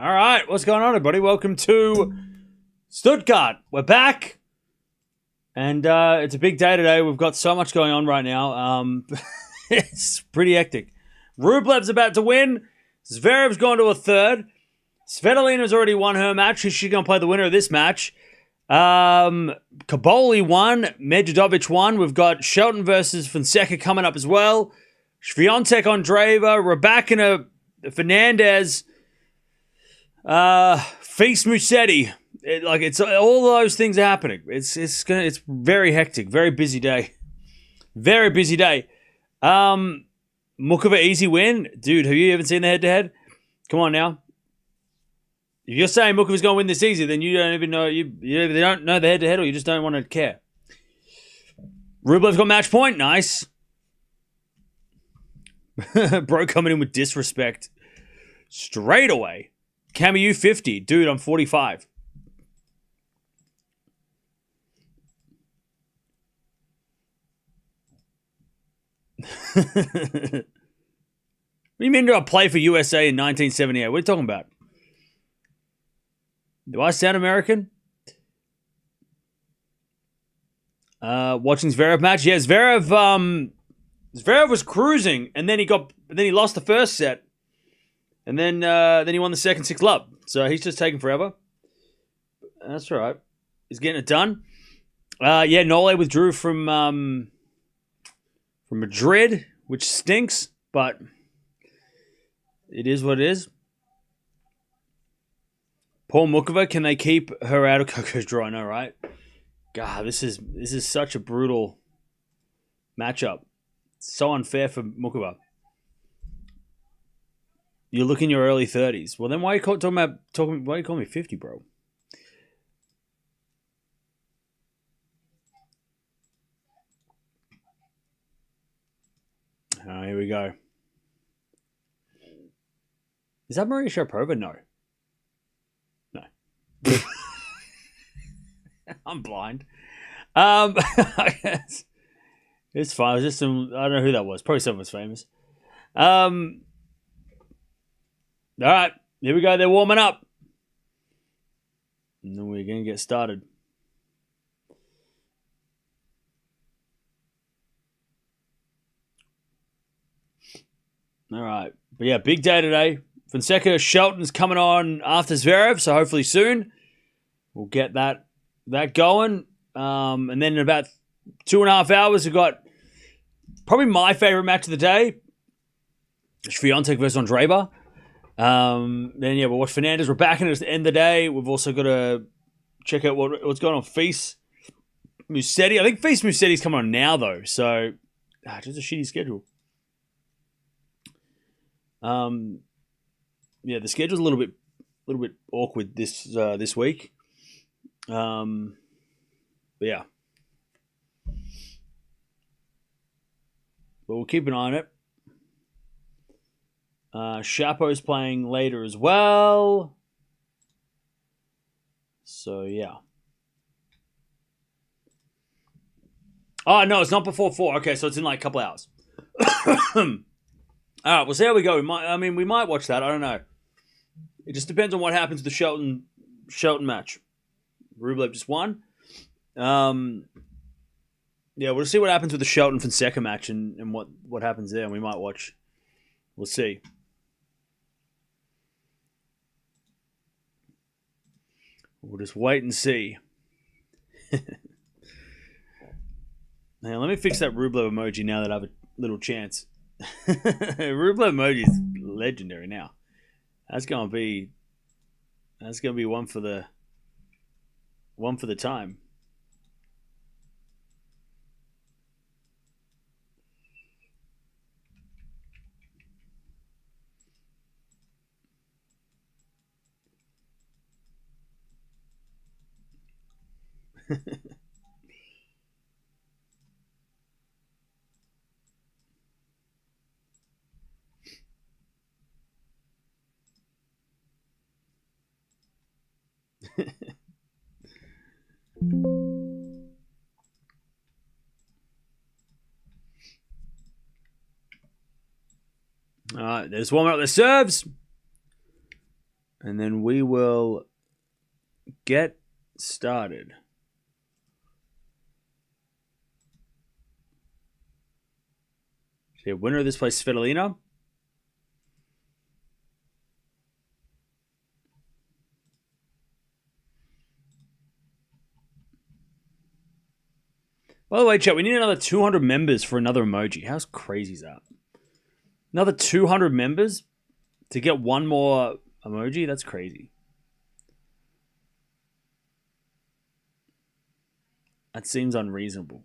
All right, what's going on, everybody? Welcome to Stuttgart. We're back, and it's a big day today. We've got so much going on right now. It's pretty hectic. Rublev's about to win. Zverev's gone to a third. Svitolina's already won her match. She's going to play the winner of this match. Kaboli won. Medvedev won. We've got Shelton versus Fonseca coming up as well. Swiatek, Andreeva, Raducanu, Fernandez, Feast Musetti. It's all those things are happening. It's very hectic, very busy day. Very busy day. Muchova easy win. Dude, have you ever seen the head-to-head? Come on now. If you're saying Muchova's going to win this easy, then you don't even know, you either don't know the head-to-head or you just don't want to care. Rublev's got match point. Nice. Bro coming in with disrespect. Straight away. Camus 50. Dude, I'm 45. What do you mean do I play for USA in 1978? What are you talking about? Do I sound American? Watching Zverev match? Yeah, Zverev was cruising, and then he lost the first set, and then he won the second 6-love. So he's just taking forever. That's all right. He's getting it done. Nole withdrew from Madrid, which stinks, but it is what it is. Paul Muchova, can they keep her out of Coco's draw? I know, right? God, this is such a brutal matchup. It's so unfair for Muchova. You look in your early 30s. Well, then why are you why are you calling me 50, bro? Oh, here we go. Is that Maria Sharapova? No. I'm blind. It's fine. It was just some. I don't know who that was. Probably someone was famous. All right, here we go. They're warming up, and then we're gonna get started. All right, but yeah, big day today. Fonseca, Shelton's coming on after Zverev, so hopefully soon we'll get that going. And then in about 2.5 hours, we've got probably my favorite match of the day, Swiatek versus Andreeva. Then we'll watch Fernandez. We're back in at the end of the day. We've also got to check out what's going on with Feast Musetti. I think Feast Musetti's coming on now though, so just a shitty schedule. The schedule's a little bit awkward this week. But yeah. But we'll keep an eye on it. Chapo's playing later as well. So yeah. Oh no, it's not before 4. Okay, so it's in like a couple hours. All right, we'll see how we go. We might watch that. I don't know. It just depends on what happens to the Shelton match. Rublev just won. We'll see what happens with the Shelton Fonseca match and what happens there. And we might watch. We'll see. We'll just wait and see. Now, let me fix that Rublev emoji now that I have a little chance. Rublev emoji is legendary now. That's gonna be one for the time. All right, they're just warming up their serves. And then we will get started. So winner of this place, Svitolina. By the way, chat, we need another 200 members for another emoji. How crazy is that? Another 200 members to get one more emoji? That's crazy. That seems unreasonable.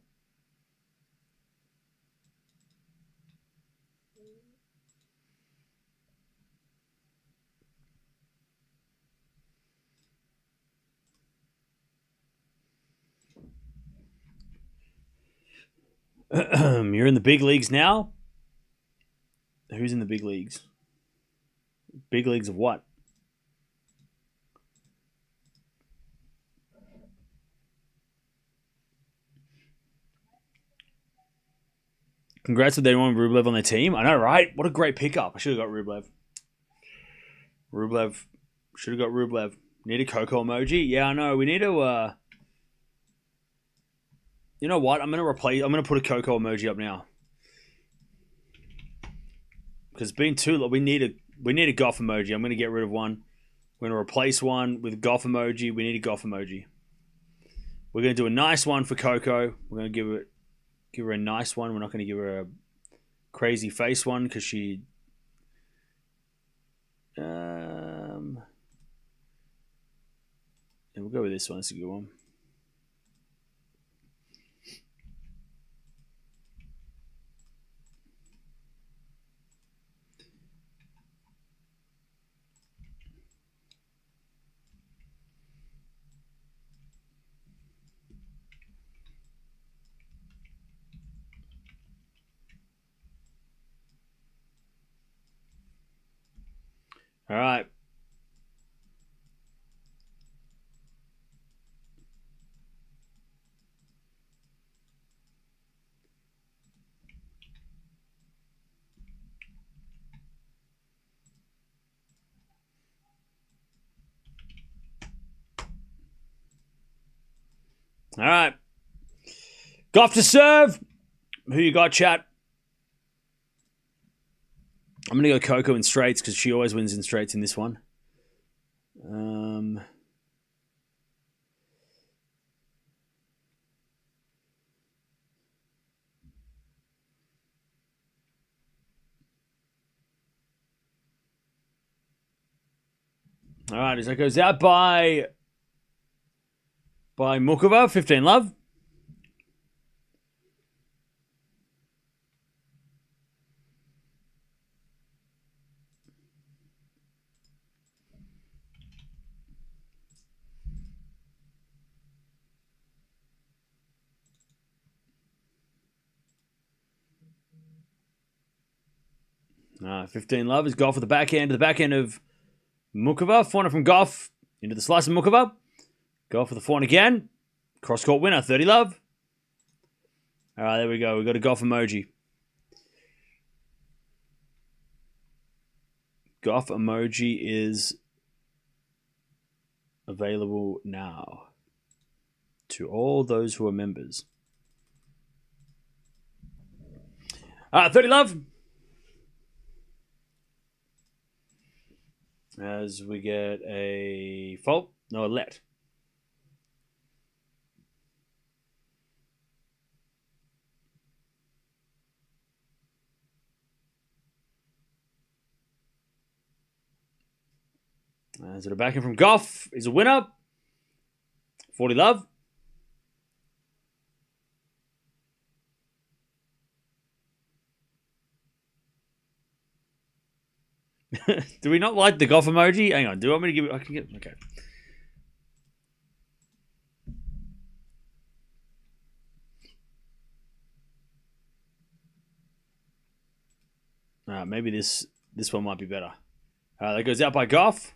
You're in the big leagues now? Who's in the big leagues? Big leagues of what? Congrats with anyone with Rublev on their team. I know, right? What a great pickup. I should have got Rublev. Should have got Rublev. Need a Coco emoji? Yeah, I know. We need to... You know what? I'm gonna put a Coco emoji up now. Because being too, we need a Gauff emoji. I'm gonna get rid of one. We're gonna replace one with Gauff emoji. We need a Gauff emoji. We're gonna do a nice one for Coco. We're gonna give her a nice one. We're not gonna give her a crazy face one because she. Yeah, we'll go with this one. It's a good one. All right. All right. Gauff to serve. Who you got, chat? I'm going to go Coco in straights because she always wins in straights in this one. All right, as that goes out by Muchova, 15 love. All right, 15 love is Gauff at the backhand. To the backhand of Muchova. Forehand from Gauff into the slice of Muchova. Gauff for the forehand again. Cross-court winner, 30 love. All right, there we go. We got a Gauff emoji. Gauff emoji is available now to all those who are members. All right, 30 love. As we get a fault. No, a let. As it a backhand from Gauff is a winner. 40 love. Do we not like the Gauff emoji? Hang on. Do you want me to give it? I can get. Okay. Maybe this one might be better. That goes out by Gauff.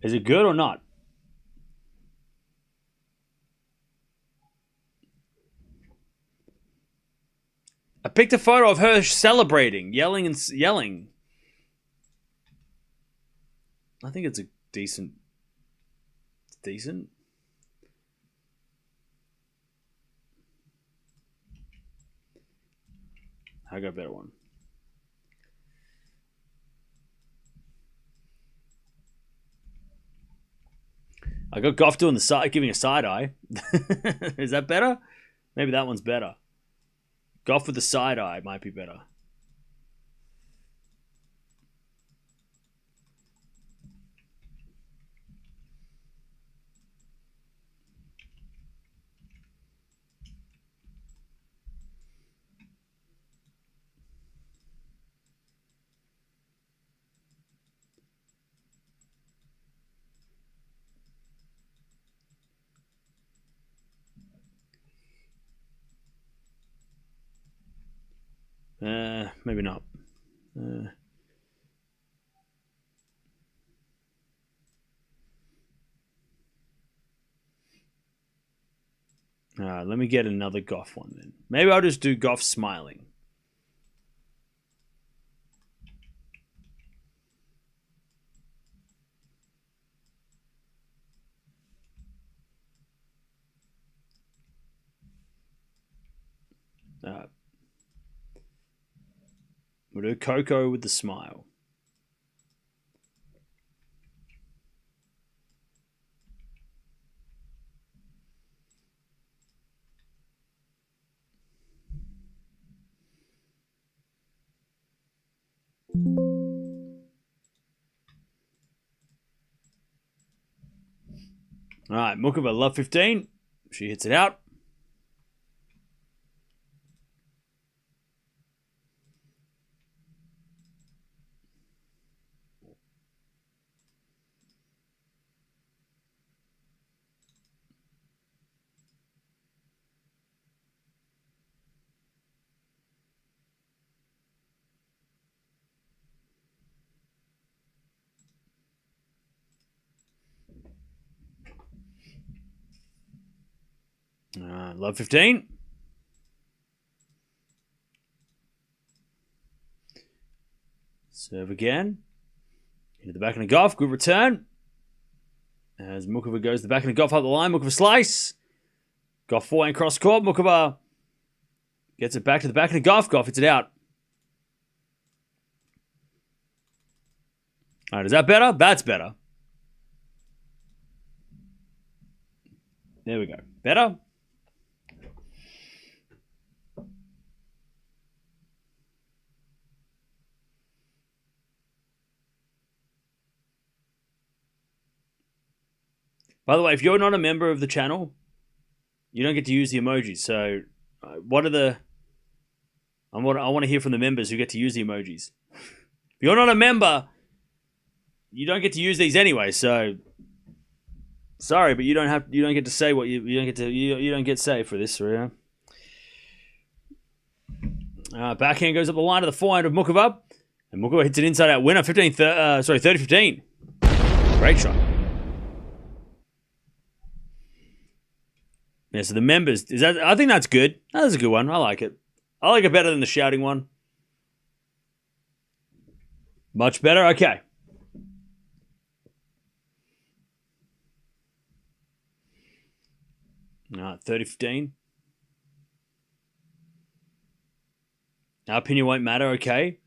Is it good or not? I picked a photo of her celebrating, yelling and yelling. I think it's a decent. It's decent. I got a better one. I got Gauff doing the side, giving a side eye. Is that better? Maybe that one's better. Gauff with the side eye might be better. Maybe not. Let me get another Gauff one then. Maybe I'll just do Gauff smiling. We'll do Coco with the smile. All right, Muchova, love 15. She hits it out. Love 15. Serve again. Into the back of the Gauff. Good return. As Muchova goes the back of the Gauff up the line. Muchova slice. Gauff forehand cross court. Muchova gets it back to the back of the Gauff. Gauff hits it out. All right, is that better? That's better. There we go. Better? By the way, if you're not a member of the channel, you don't get to use the emojis. So, what are the... I want to hear from the members who get to use the emojis. If you're not a member, you don't get to use these anyway. So, sorry, but you don't get to say what you don't get say for this. Right? Backhand goes up the line to the forehand of Muchova, and Muchova hits an inside out winner. 30-15. Great shot. Yeah, so the members, I think that's good. That's a good one. I like it. I like it better than the shouting one. Much better? Okay. All right, 30-15. Our opinion won't matter, okay.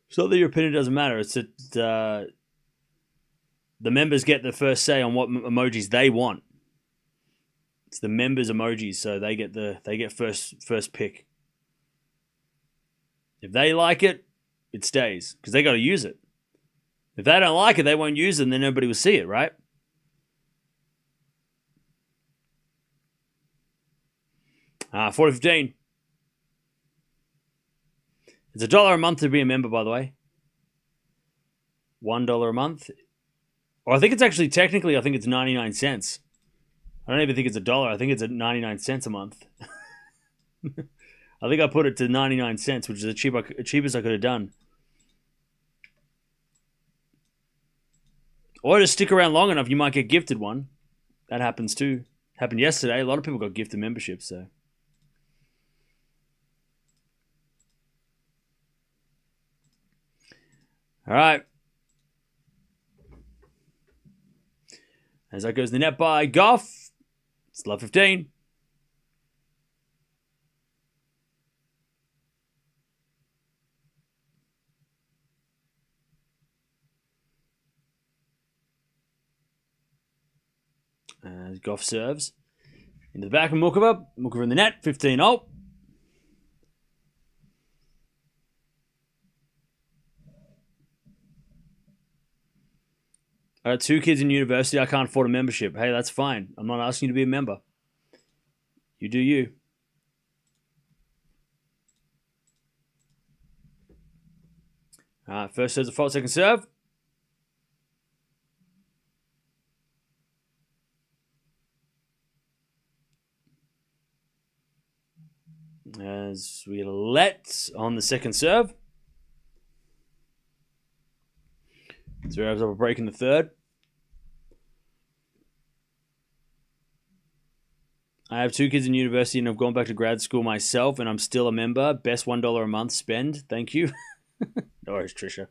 It's not that your opinion doesn't matter. It's that the members get the first say on what emojis they want. It's the members' emojis, so they get first pick. If they like it, it stays because they got to use it. If they don't like it, they won't use it, and then nobody will see it, right? Ah, 40-15. It's $1 a month to be a member, by the way. $1 a month. Or I think it's actually technically, I think it's 99 cents. I don't even think it's $1. I think it's at 99 cents a month. I think I put it to 99 cents, which is the cheapest I could have done. Or just stick around long enough, you might get gifted one. That happens too. Happened yesterday. A lot of people got gifted memberships, so. All right. As that goes in the net by Gauff. It's love 15. As Gauff serves. Into the back of Muchova. Muchova in the net. 15-0. I got 2 kids in university. I can't afford a membership. Hey, that's fine. I'm not asking you to be a member. You do you. All right, first serve's a fault, second serve. As we get a let on the second serve. Zverev's up a break in the third. I have 2 kids in university and I've gone back to grad school myself and I'm still a member. Best $1 a month spend. Thank you. No worries, Trisha.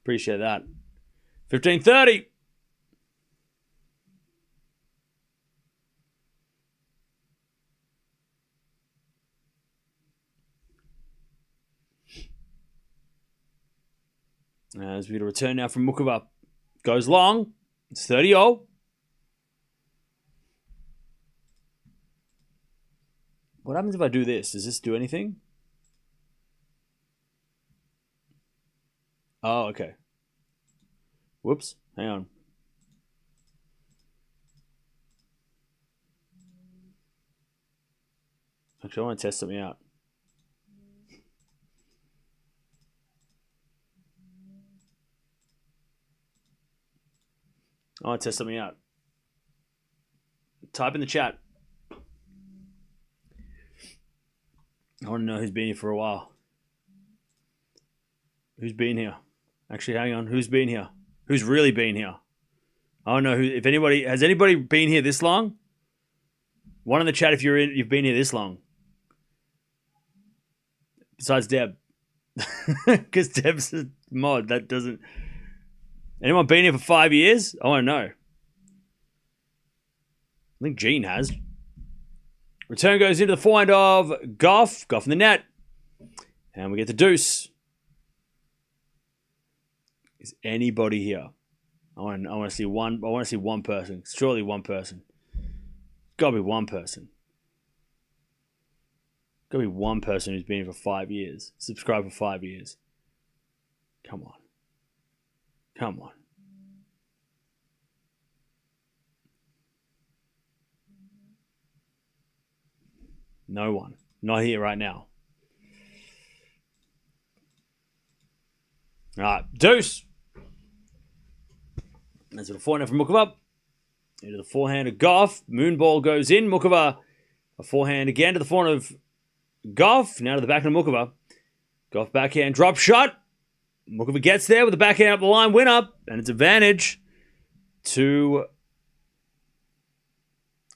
Appreciate that. 15:30. As we get a return now from Muchova. Goes long. It's 30-0. What happens if I do this? Does this do anything? Oh, okay. Whoops. Hang on. Actually, I want to test something out. I want to test something out. Type in the chat. I want to know who's been here for a while. Who's been here? Actually, hang on. Who's been here? Who's really been here? I don't know who. If anybody has anybody been here this long? One in the chat if you've been here this long. Besides Deb, because Deb's a mod. That doesn't. Anyone been here for 5 years? I want to know. I think Gene has. Return goes into the forehand of Gauff. Gauff in the net. And we get the deuce. Is anybody here? I want to see one. I want to see one person. Surely one person. Gotta be one person. Gotta be one person who's been here for 5 years. Subscribed for 5 years. Come on. Come on. No one. Not here right now. All right. Deuce. That's a forehand from Muchova. Into the forehand of Gauff. Moonball goes in. Muchova. A forehand again to the forehand of Gauff. Now to the backhand of Muchova. Gauff backhand drop shot. Muchova gets there with the backhand up the line. Win up. And it's advantage to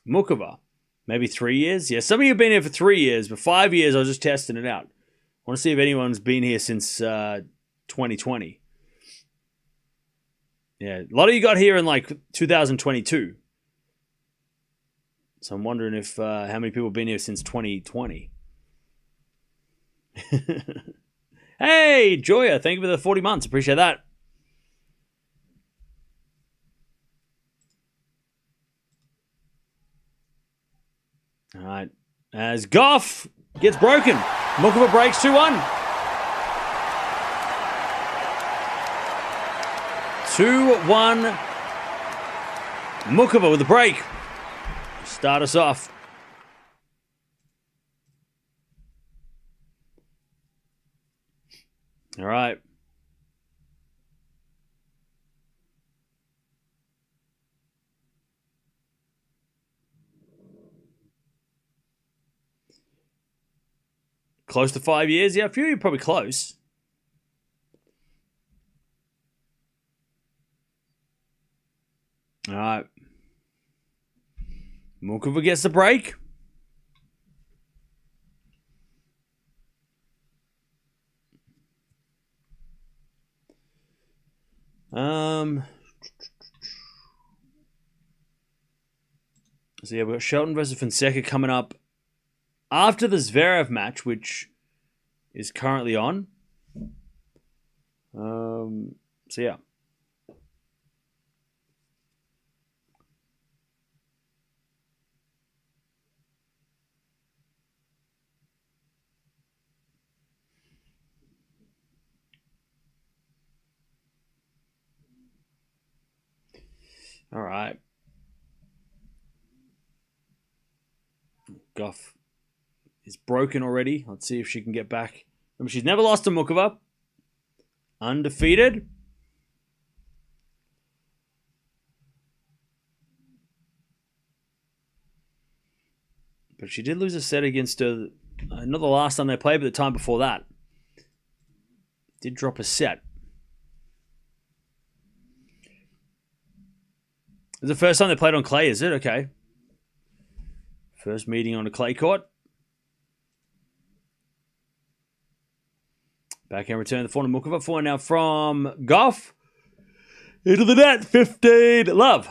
Muchova. Maybe 3 years? Yeah, some of you have been here for 3 years, but 5 years I was just testing it out. I want to see if anyone's been here since 2020. Yeah, a lot of you got here in like 2022. So I'm wondering if how many people have been here since 2020. Hey, Joya, thank you for the 40 months. Appreciate that. All right. As Gauff gets broken. Muchova breaks 2-1. 2-1. Muchova with the break. Start us off. All right. Close to 5 years? Yeah, a few of you are probably close. All right. Muchova gets the break. So yeah, we've got Shelton versus Fonseca coming up after the Zverev match, which is currently on. So yeah. All right. Gauff is broken already. Let's see if she can get back. Remember, she's never lost to Muchova. Undefeated. But she did lose a set against her. Not the last time they played, but the time before that. Did drop a set. It's the first time they played on clay, is it? Okay. First meeting on a clay court. Backhand return the forehand to Muchova. Forehand now from Gauff. Into the net. 15. Love.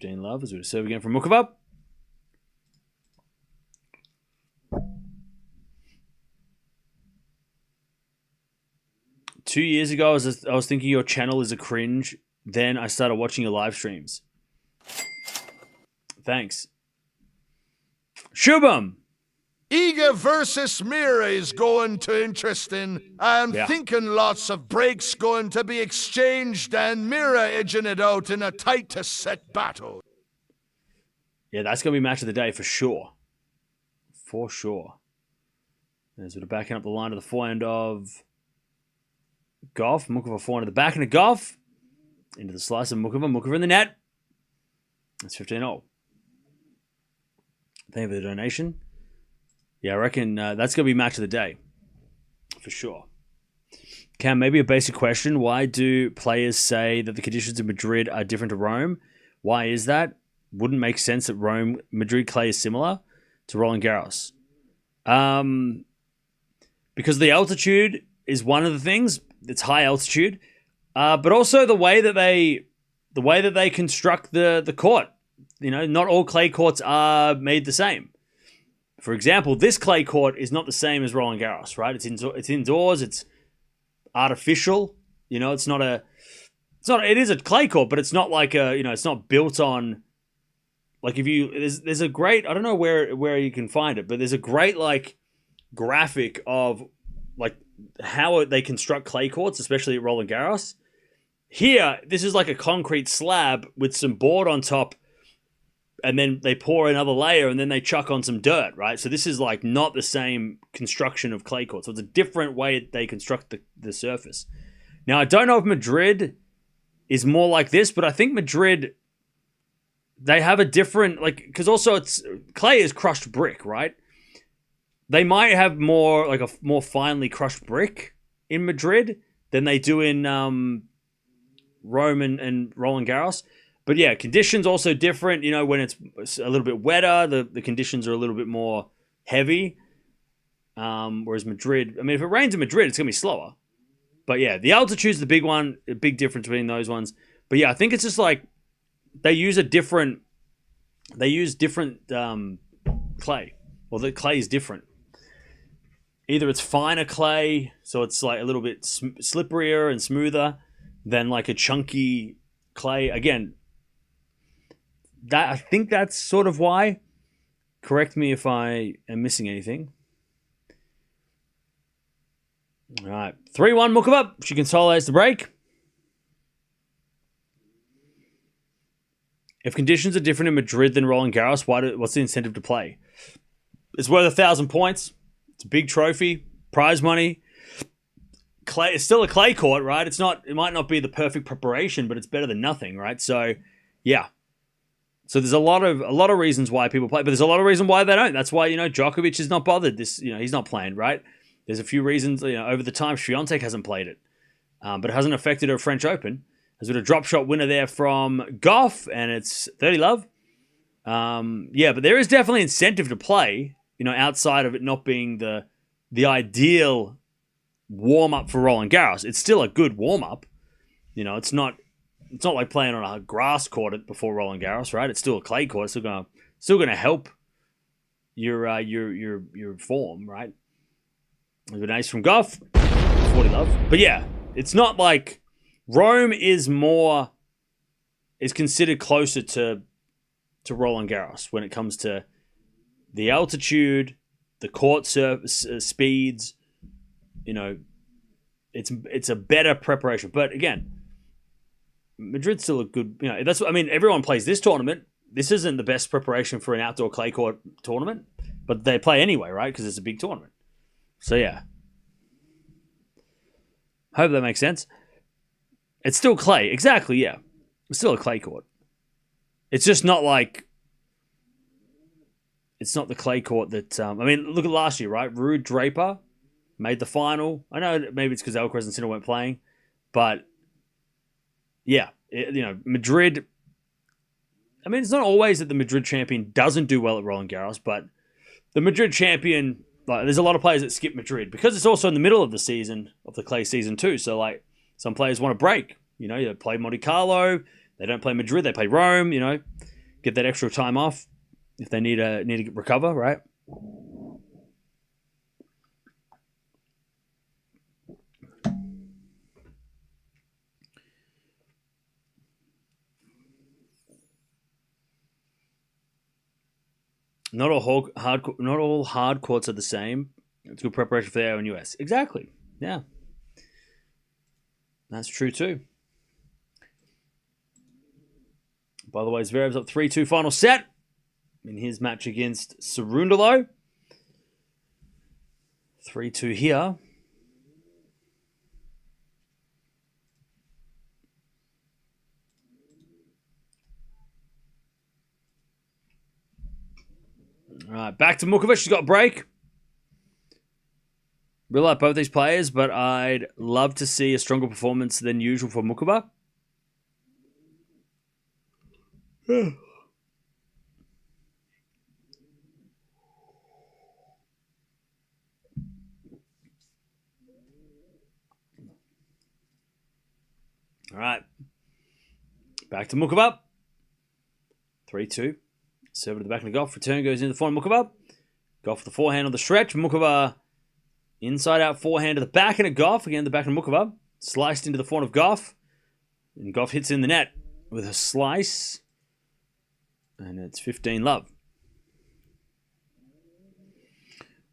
Love as we serve again from Muchova. Two years ago, I was thinking your channel is a cringe. Then I started watching your live streams. Thanks. Shubham. Iga versus Mirra is going to interesting. I'm thinking lots of breaks going to be exchanged and Mirra edging it out in a tight to set battle. Yeah, that's going to be match of the day for sure. For sure. There's sort of backing up the line to the forehand of Gauff. Muchova forehand to the backhand of Gauff. Into the slice of Muchova. Muchova in the net. That's 15-0. Thank you for the donation. Yeah, I reckon that's going to be match of the day. For sure. Cam, maybe a basic question. Why do players say that the conditions in Madrid are different to Rome? Why is that? Wouldn't make sense that Madrid clay is similar to Roland Garros. Because the altitude is one of the things. It's high altitude. But also the way that they construct the court. You know, not all clay courts are made the same. For example, this clay court is not the same as Roland Garros, right? It's indoors. It's artificial. You know, it is a clay court, but it's not like it's not built on. Like there's a great, I don't know where you can find it, but there's a great like graphic of like how they construct clay courts, especially at Roland Garros. Here, this is like a concrete slab with some board on top, and then they pour another layer, and then they chuck on some dirt, right? So this is like not the same construction of clay courts. So it's a different way they construct the surface. Now, I don't know if Madrid is more like this, but I think Madrid, they have a different, like, because also clay is crushed brick, right? They might have more, like a more finely crushed brick in Madrid than they do in Rome and Roland Garros. But yeah, conditions also different. You know, when it's a little bit wetter, the conditions are a little bit more heavy. Whereas Madrid, I mean, if it rains in Madrid, it's going to be slower. But yeah, the altitude's the big one, a big difference between those ones. But yeah, I think it's just like they use different clay. Well, the clay is different. Either it's finer clay, so it's like a little bit slipperier and smoother than like a chunky clay. Again, I think that's sort of why. Correct me if I am missing anything. All right. 3-1 Muchova. She consolidates the break. If conditions are different in Madrid than Roland Garros, what's the incentive to play? It's worth 1,000 points. It's a big trophy. Prize money. Clay. It's still a clay court, right? It might not be the perfect preparation, but it's better than nothing, right? So, yeah. So there's a lot of reasons why people play, but there's a lot of reasons why they don't. That's why, Djokovic is not bothered. He's not playing, right? There's a few reasons, over the time Swiatek hasn't played it, but it hasn't affected her French Open. There's been a drop shot winner there from Gauff, and it's 30 love. But there is definitely incentive to play, outside of it not being the ideal warm-up for Roland Garros. It's still a good warm-up. It's not like playing on a grass court before Roland Garros, right? It's still a clay court. It's still gonna help your form, right? There's an ace from Gauff, 40 love. But yeah, it's not like Rome is considered closer to Roland Garros when it comes to the altitude, the court surface speeds. It's a better preparation. But again, Madrid's still a good. Everyone plays this tournament. This isn't the best preparation for an outdoor clay court tournament, but they play anyway, right? Because it's a big tournament. So yeah, hope that makes sense. It's still clay, exactly. Yeah, it's still a clay court. It's just not like. It's not the clay court that. Look at last year, right? Ruud Draper made the final. I know maybe it's because Alcaraz and Sinner weren't playing, but yeah, Madrid. It's not always that the Madrid champion doesn't do well at Roland Garros, but the Madrid champion, there's a lot of players that skip Madrid because it's also in the middle of the season, of the clay season too. So some players want a break. They play Monte Carlo, they don't play Madrid, they play Rome. Get that extra time off if they need to recover, right? Not all hard courts are the same. It's good preparation for the AO and US. Exactly. Yeah. That's true too. By the way, Zverev's up 3-2 final set in his match against Cerundolo. 3-2 here. All right, back to Muchova. She's got a break. Really like both these players, but I'd love to see a stronger performance than usual for Muchova. All right. Back to Muchova. 3-2. Serve to the back of the Gauff. Return goes into the forehand. Muchova. Gauff with the forehand on the stretch. Muchova inside out forehand to the back and a Gauff. Again, the back of Muchova. Sliced into the forehand of Gauff. And Gauff hits in the net with a slice. And it's 15 love.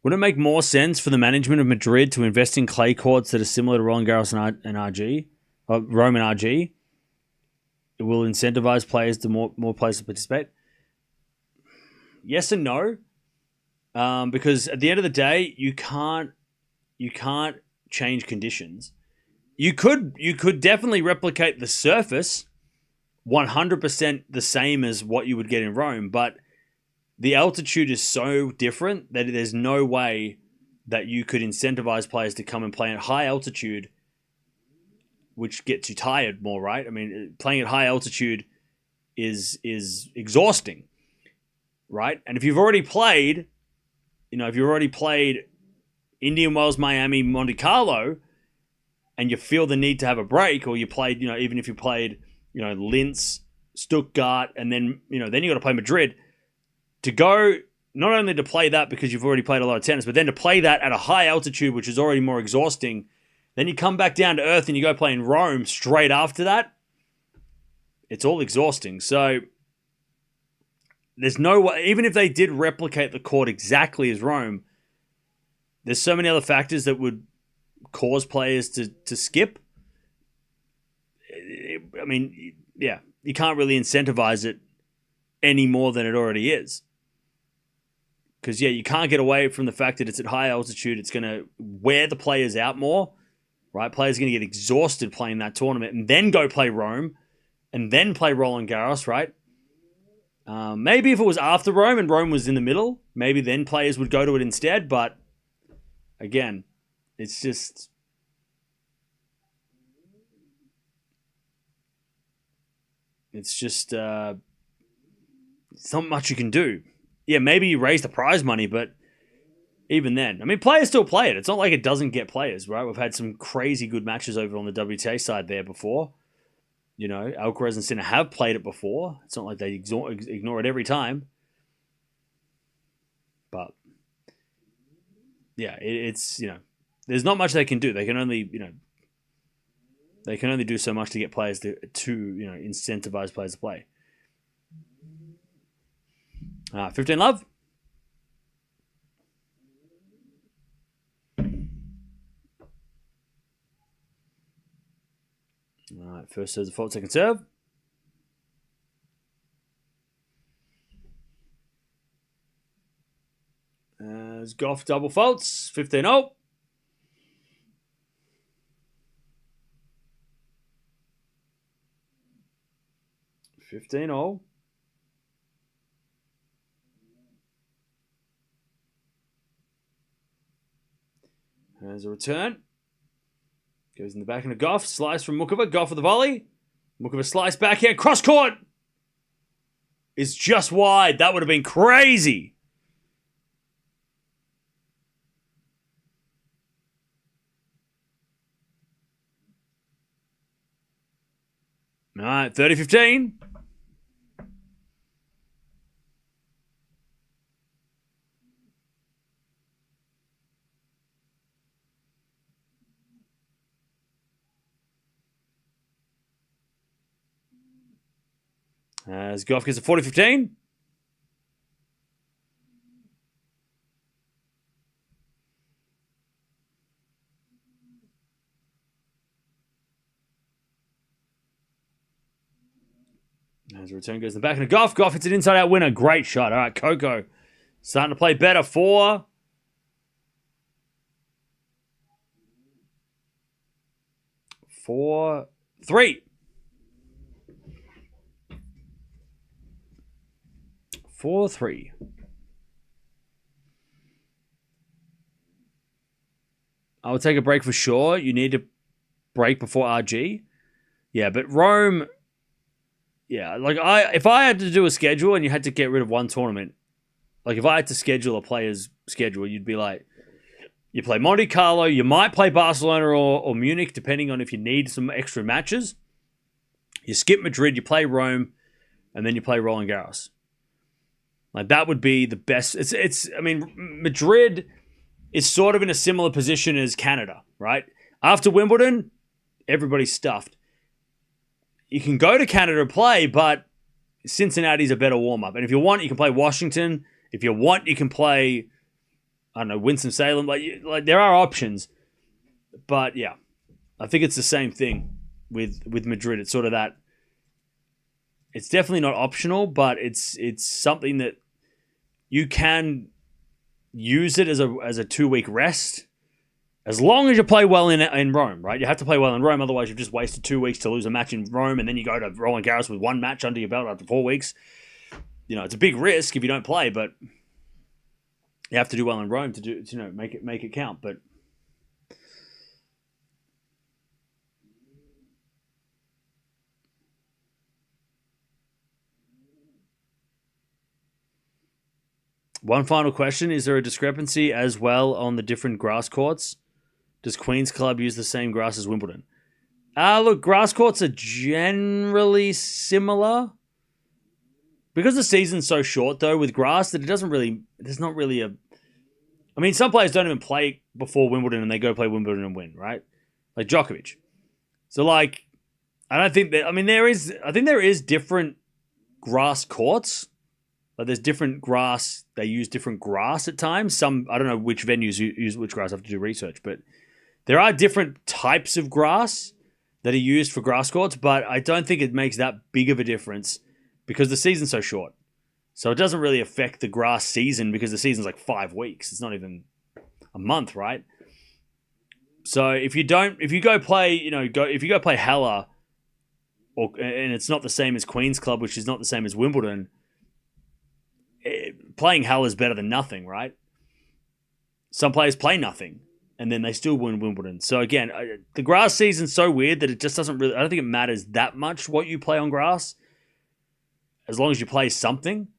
Would it make more sense for the management of Madrid to invest in clay courts that are similar to Roland Garros and RG? Rome and RG? It will incentivize players to more players to participate. Yes and no, because at the end of the day, you can't change conditions. You could definitely replicate the surface 100% the same as what you would get in Rome, but the altitude is so different that there's no way that you could incentivize players to come and play at high altitude, which gets you tired more, right? Playing at high altitude is exhausting. Right? And if you've already played, Indian Wells, Miami, Monte Carlo, and you feel the need to have a break, or you played, even if you played, Linz, Stuttgart, and then you got to play Madrid, to go, not only to play that because you've already played a lot of tennis, but then to play that at a high altitude, which is already more exhausting, then you come back down to earth and you go play in Rome straight after that, it's all exhausting. So there's no way, even if they did replicate the court exactly as Rome, there's so many other factors that would cause players to skip. You can't really incentivize it any more than it already is. Because, you can't get away from the fact that it's at high altitude. It's going to wear the players out more, right? Players are going to get exhausted playing that tournament and then go play Rome and then play Roland Garros, right? Maybe if it was after Rome and Rome was in the middle, maybe then players would go to it instead. But again, It's just... it's not much you can do. Yeah, maybe you raise the prize money, but even then, I mean, players still play it. It's not like it doesn't get players, right? We've had some crazy good matches over on the WTA side there before. You know, Alcaraz and Sinner have played it before. It's not like they ignore it every time. But, yeah, it's, you know, there's not much they can do. They can only, you know, they can only do so much to get players to you know, incentivize players to play. 15 love. All right, first serve, fault, second serve. As Gauff double faults, 15-0. There's a return. Goes in the back of Gauff. Slice from Muchova. Gauff with the volley. Muchova slice backhand. Cross court. Is just wide. That would have been crazy. All right, 30-15. As Gauff gets a 40-15. As a return goes in the back of Gauff. Gauff hits an inside-out winner. Great shot. All right, Coco starting to play better. 4-3. 4-3. I would take a break for sure. You need to break before RG. Yeah, but Rome... yeah, like if I had to do a schedule and you had to get rid of one tournament, like if I had to schedule a player's schedule, you'd be like, you play Monte Carlo, you might play Barcelona or Munich, depending on if you need some extra matches. You skip Madrid, you play Rome, and then you play Roland Garros. Like that would be the best. I mean, Madrid is sort of in a similar position as Canada, right? After Wimbledon, everybody's stuffed. You can go to Canada to play, but Cincinnati's a better warm-up. And if you want, you can play Washington. If you want, you can play, I don't know, Winston-Salem. Like there are options. But yeah, I think it's the same thing with Madrid. It's sort of that. It's definitely not optional, but it's something that you can use it as a 2-week rest. As long as you play well in Rome, right? You have to play well in Rome, otherwise you've just wasted 2 weeks to lose a match in Rome, and then you go to Roland Garros with one match under your belt after 4 weeks. You know, it's a big risk if you don't play, but you have to do well in Rome to make it count. But one final question: is there a discrepancy as well on the different grass courts? Does Queen's Club use the same grass as Wimbledon? Look, grass courts are generally similar. Because the season's so short, though, with grass, that there's not really a... I mean, some players don't even play before Wimbledon and they go play Wimbledon and win, right? Like Djokovic. So, like, I think there is different grass courts. Like, there's different grass. They use different grass at times. Some, I don't know which venues use which grass. I have to do research, but there are different types of grass that are used for grass courts, but I don't think it makes that big of a difference because the season's so short. So it doesn't really affect the grass season because the season's like 5 weeks. It's not even a month, right? So if you go play Halle, and it's not the same as Queen's Club, which is not the same as Wimbledon, playing Halle is better than nothing, right? Some players play nothing. and then they still win Wimbledon. So again, the grass season's so weird that it just doesn't really. I don't think it matters that much what you play on grass, as long as you play something,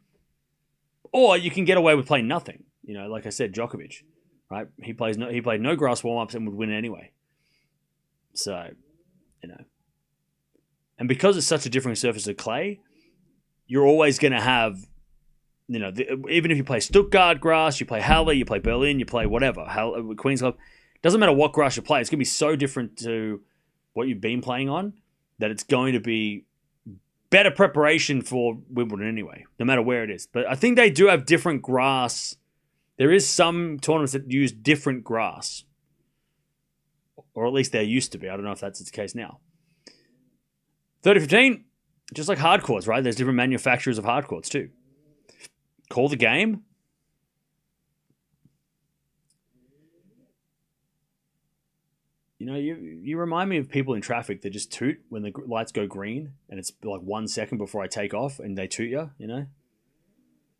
or you can get away with playing nothing. You know, like I said, Djokovic, right? He played no grass warm ups and would win anyway. So, you know, and because it's such a different surface of clay, you're always going to have, you know, even if you play Stuttgart grass, you play Halle, you play Berlin, you play whatever, Queen's Club, doesn't matter what grass you play, it's going to be so different to what you've been playing on that it's going to be better preparation for Wimbledon anyway, no matter where it is. But I think they do have different grass. There is some tournaments that use different grass, or at least there used to be. I don't know if that's the case now. 30-15, just like hard courts, right? There's different manufacturers of hard courts too. Call the game. You know, you remind me of people in traffic that just toot when the lights go green, and it's like 1 second before I take off, and they toot you, you know?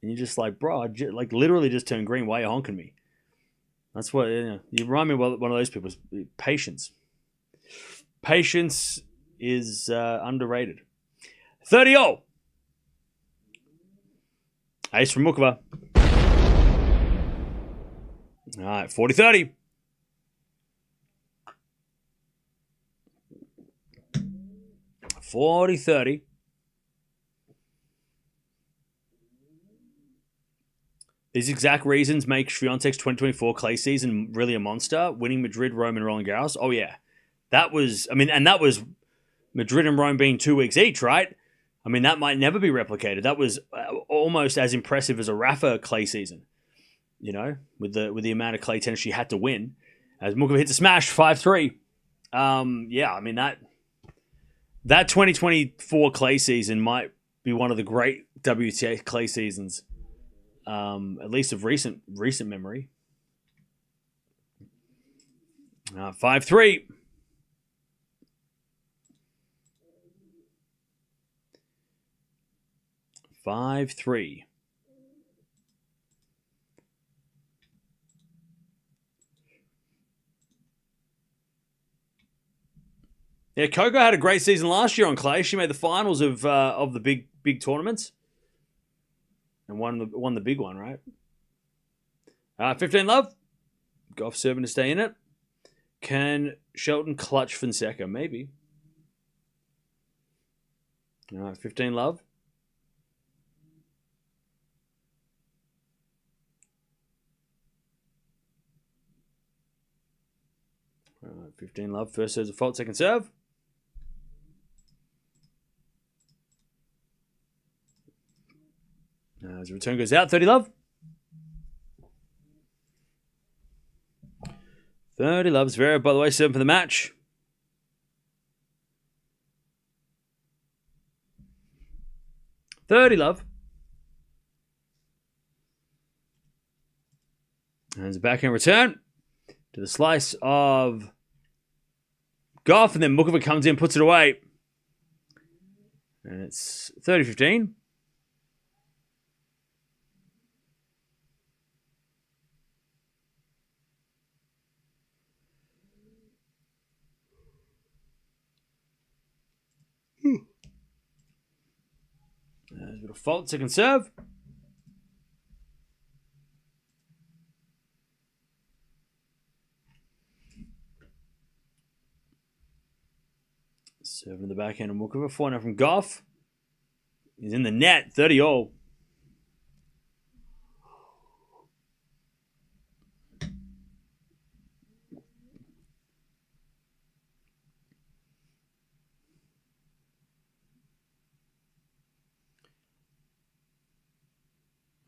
And you're just like, bro, like literally just turned green. Why are you honking me? That's what, you know, you remind me of one of those people. Patience. Patience is underrated. 30-0. Ace from Muchova. All right, 40-30. 40-30. These exact reasons make Swiatek's 2024 clay season really a monster. Winning Madrid, Rome, and Roland Garros. Oh, yeah. That was, I mean, and that was Madrid and Rome being 2 weeks each, right? I mean, that might never be replicated. That was almost as impressive as a Rafa clay season, you know, with the amount of clay tennis she had to win. As Muchova hits a smash, 5-3. Yeah, I mean, that 2024 clay season might be one of the great WTA clay seasons, at least of recent memory. 5-3. Yeah, Coco had a great season last year on clay. She made the finals of the big tournaments and won the big one, right? 15 love. Gauff serving to stay in it. Can Shelton clutch Fonseca? Maybe. 15 love. All right, 15 love. First serve's a fault, second serve. As the return goes out, 30 love. 30 love. Zverev, by the way, 7 for the match. $30 love. And there's a backhand return to the slice of Gauff, and then Muchova comes in, puts it away. And it's 30-15. There's a bit of fault, second serve. Serving the backhand of Muchova. 4-0 from Gauff. He's in the net, 30-all.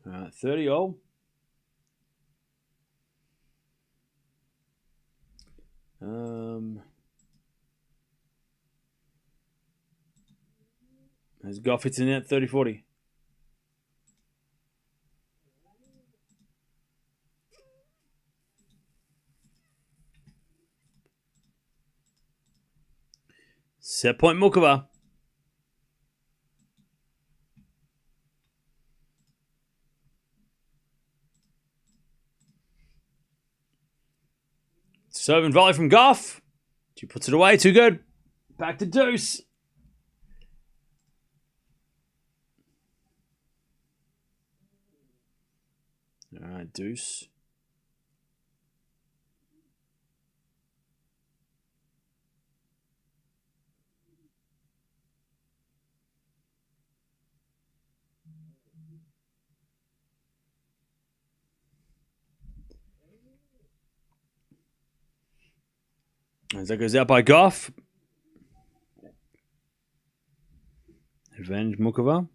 All right, 30-all. As Gauff hits in net, 30-40. Set point Muchova. Serve and volley from Gauff. She puts it away. Too good. Back to deuce. All right, deuce. As that goes out by Gauff. Advantage Muchova.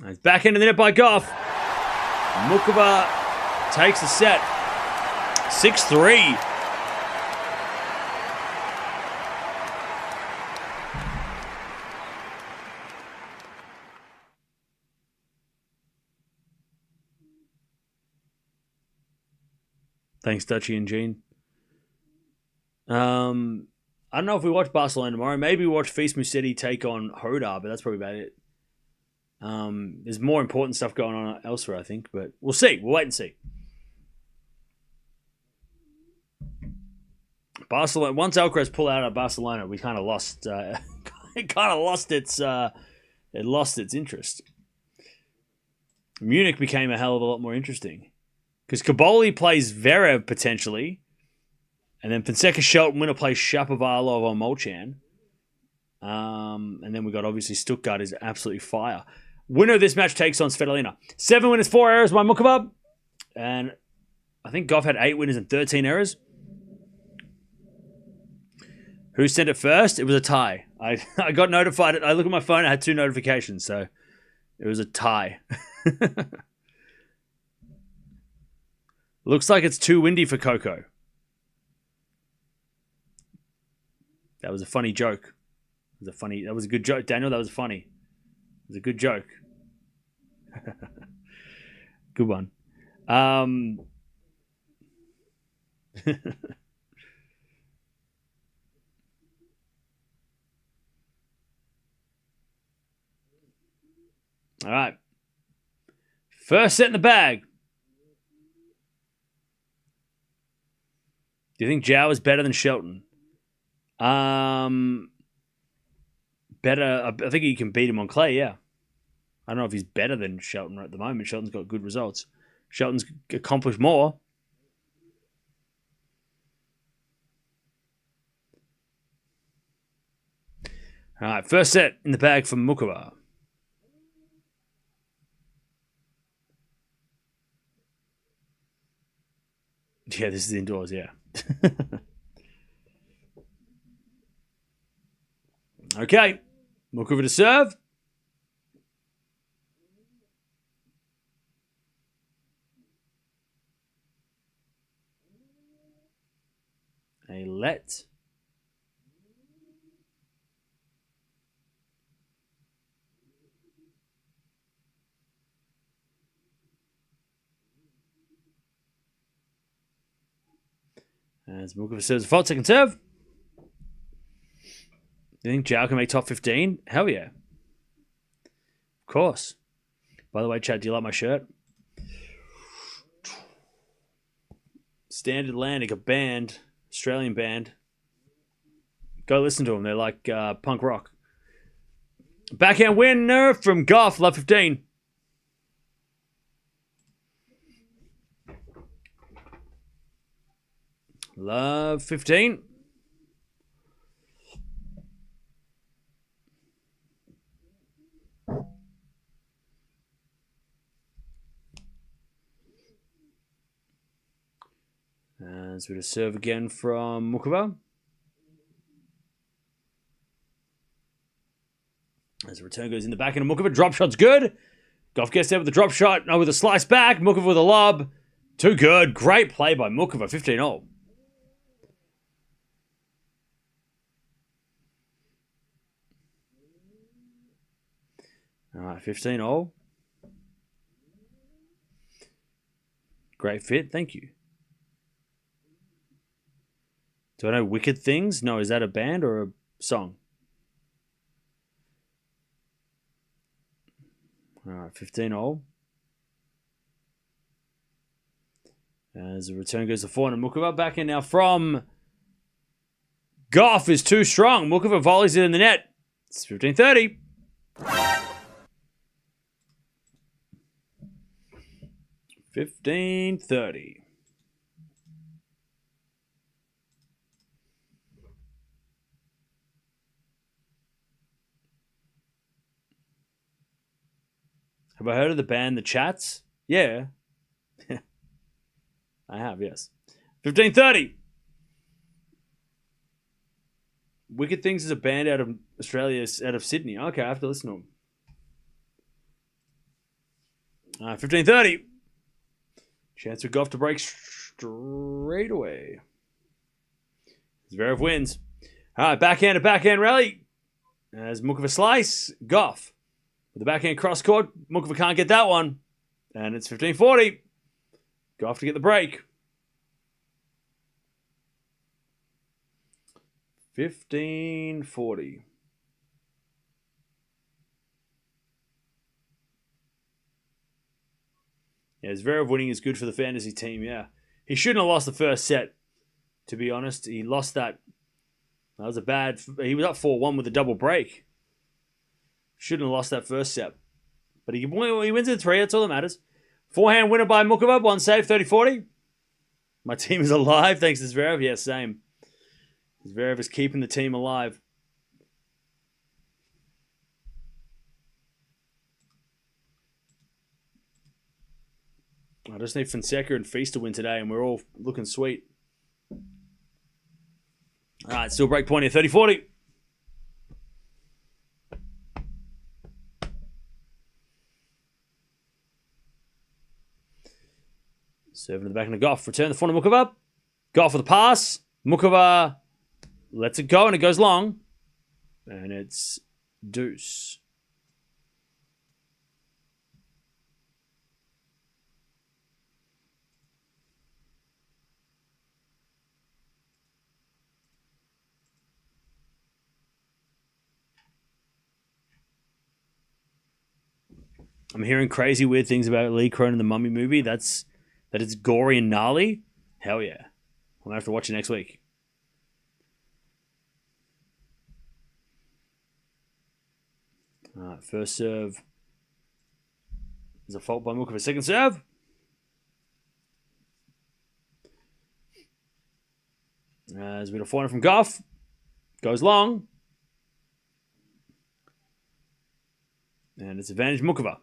And it's back into the net by Gauff. Muchova takes the set. 6-3. Thanks, Dutchie and Gene. I don't know if we watch Barcelona tomorrow. Maybe we watch Feast City take on Hodar, but that's probably about it. There's more important stuff going on elsewhere, I think, but we'll see. We'll wait and see. Barcelona. Once Alcaraz pulled out of Barcelona, we kind of lost. It kind of lost its. It lost its interest. Munich became a hell of a lot more interesting. Because Kaboli plays Zverev potentially. And then Fonseca Shelton winner plays Shapovalov on Molchan. And then we got obviously Stuttgart is absolutely fire. Winner of this match takes on Svitolina. 7 winners, 4 errors by Muchova. And I think Gauff had 8 winners and 13 errors. Who sent it first? It was a tie. I got notified. I looked at my phone. I had 2 notifications. So it was a tie. Looks like it's too windy for Coco. That was a funny joke. That was a good joke, Daniel. That was funny. It was a good joke. Good one. All right. First set in the bag. Do you think Joao is better than Shelton? Better. I think he can beat him on clay, yeah. I don't know if he's better than Shelton at the moment. Shelton's got good results. Shelton's accomplished more. All right, first set in the bag for Muchova. Yeah, this is indoors, yeah. Okay, Muchova to serve. A let. As Muchova serves a fault, second serve. You think Joao can make top 15? Hell yeah. Of course. By the way, Chad, do you like my shirt? Standard Atlantic, a band, Australian band. Go listen to them. They're like punk rock. Backhand winner from Gauff, love 15. Love 15. As we serve again from Muchova. As the return goes in the back end of Muchova. Drop shot's good. Gauff gets there with the drop shot. No, with a slice back. Muchova with a lob. Too good. Great play by Muchova. 15-0. All right, 15-0. Great fit. Thank you. Do I know Wicked Things? No, is that a band or a song? All right, 15-all. As the return goes to 400. Muchova back in now from Gauff is too strong. Muchova volleys it in the net. It's 15-30. $15-30. Have I heard of the band The Chats? Yeah. I have, yes. 15-30. Wicked Things is a band out of Australia, out of Sydney. Okay, I have to listen to them. 15-30. Chance for Gauff to break straight away. Zverev wins. All right, backhand to backhand rally. As Muchova slice, Gauff. With the backhand cross court, Muchova can't get that one. And it's 15-40. Gauff to get the break. 15-40. Yeah, Zverev winning is good for the fantasy team, yeah. He shouldn't have lost the first set, to be honest. He lost that. That was a bad... He was up 4-1 with a double break. Shouldn't have lost that first set. But he wins in 3. That's all that matters. Forehand winner by Muchova. One save, 30-40. My team is alive thanks to Zverev. Yeah, same. Zverev is keeping the team alive. I just need Fonseca and Feast to win today, and we're all looking sweet. All right, still break point here, 30-40. Serving to the back of the Gauff. Return the front of Muchova. Gauff with the pass. Muchova lets it go, and it goes long. And it's deuce. I'm hearing crazy weird things about Lee Cronin, the Mummy movie. That it's gory and gnarly. Hell yeah. I'm going to have to watch it next week. All right, first serve. There's a fault by Muchova. Second serve. As we get a forehand from Gauff. Goes long. And it's advantage Muchova.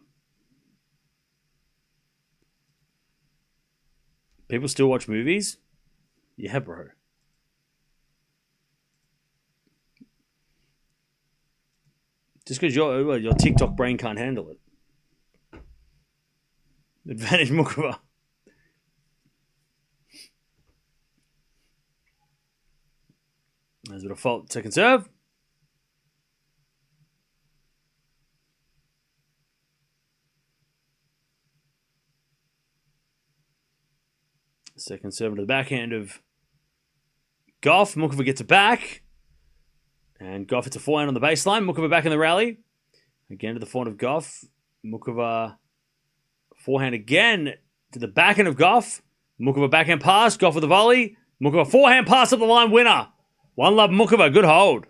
People still watch movies? Yeah, bro. Just because your TikTok brain can't handle it. Advantage Muchova. There's a bit of fault. Second serve. Second serve to the backhand of Gauff. Muchova gets it back. And Gauff hits a forehand on the baseline. Muchova back in the rally. Again to the forehand of Gauff. Muchova forehand again to the backhand of Gauff. Muchova backhand pass. Gauff with a volley. Muchova forehand pass up the line. Winner. One love Muchova. Good hold.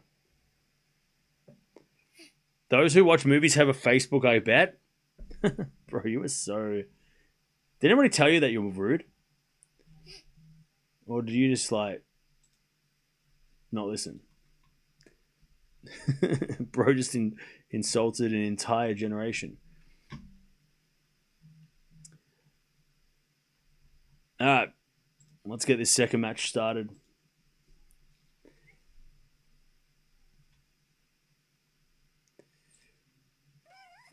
Those who watch movies have a Facebook, I bet. Bro, you were so... Did anybody tell you that you were rude? Or did you just, like, not listen? Bro just insulted an entire generation. All right. Let's get this second match started.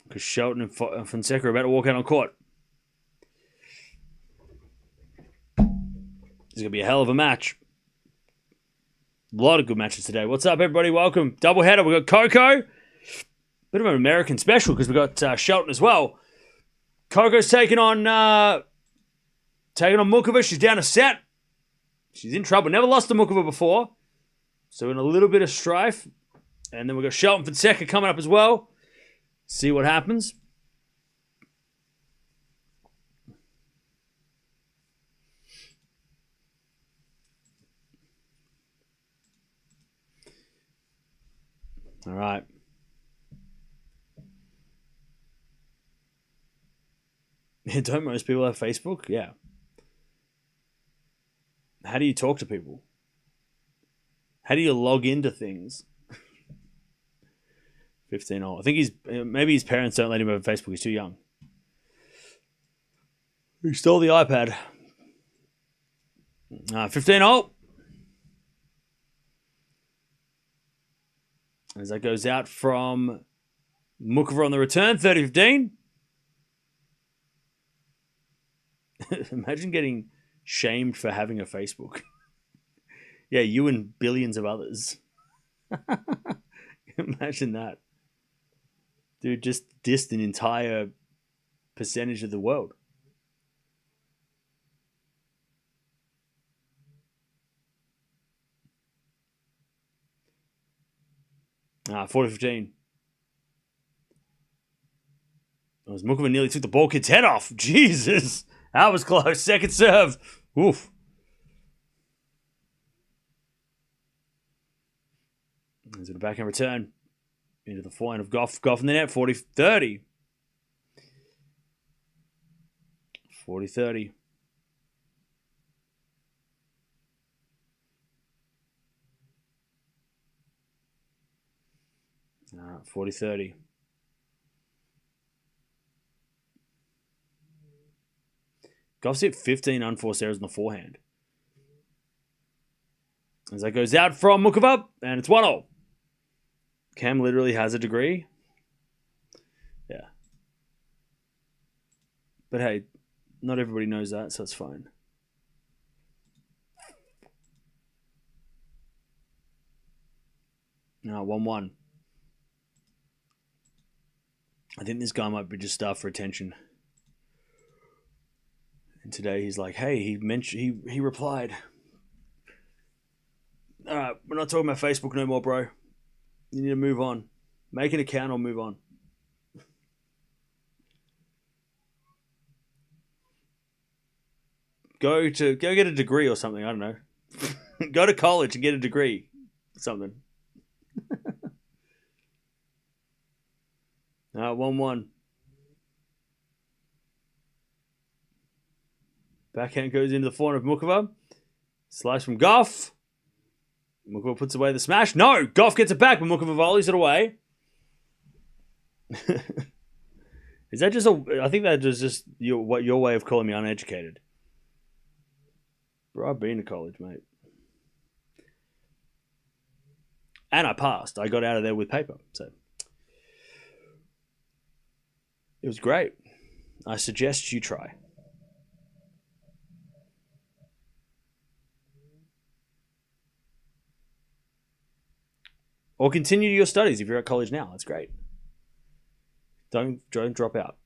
Because Shelton and Fonseca are about to walk out on court. This is going to be a hell of a match. A lot of good matches today. What's up, everybody? Welcome. Doubleheader. We've got Coco. Bit of an American special because we've got Shelton as well. Coco's taking on Muchova. She's down a set. She's in trouble. Never lost to Muchova before. So in a little bit of strife. And then we've got Shelton Fonseca coming up as well. See what happens. All right. Don't most people have Facebook? Yeah. How do you talk to people? How do you log into things? 15 old. I think maybe his parents don't let him have Facebook. He's too young. He stole the iPad. 15 old. As that goes out from Muchova on the return, 30-15. Imagine getting shamed for having a Facebook. Yeah, you and billions of others. Imagine that. Dude, just dissed an entire percentage of the world. 40-15. As Muchova nearly took the ball kid's head off. Jesus. That was close. Second serve. Oof. There's a backhand return into the forehand of Gauff. Gauff in the net. 40-30. 40-30. 40-30. Gauff's hit 15 unforced errors in the forehand. As that goes out from Muchova, and it's 1-0. Cam literally has a degree. Yeah. But hey, not everybody knows that, so it's fine. No, 1-1. I think this guy might be just after attention. And today he's like, hey, he replied. All right, we're not talking about Facebook no more, bro. You need to move on. Make an account or move on. Go get a degree or something. I don't know. Go to college and get a degree. Something. 1-1. Backhand goes into the forehand of Muchova. Slice from Gauff. Muchova puts away the smash. No! Gauff gets it back, but Muchova volleys it away. Is that just I think that is just your way of calling me uneducated. Bro, I've been to college, mate. And I passed. I got out of there with paper. So it was great. I suggest you try. Or continue your studies if you're at college now. That's great. Don't drop out.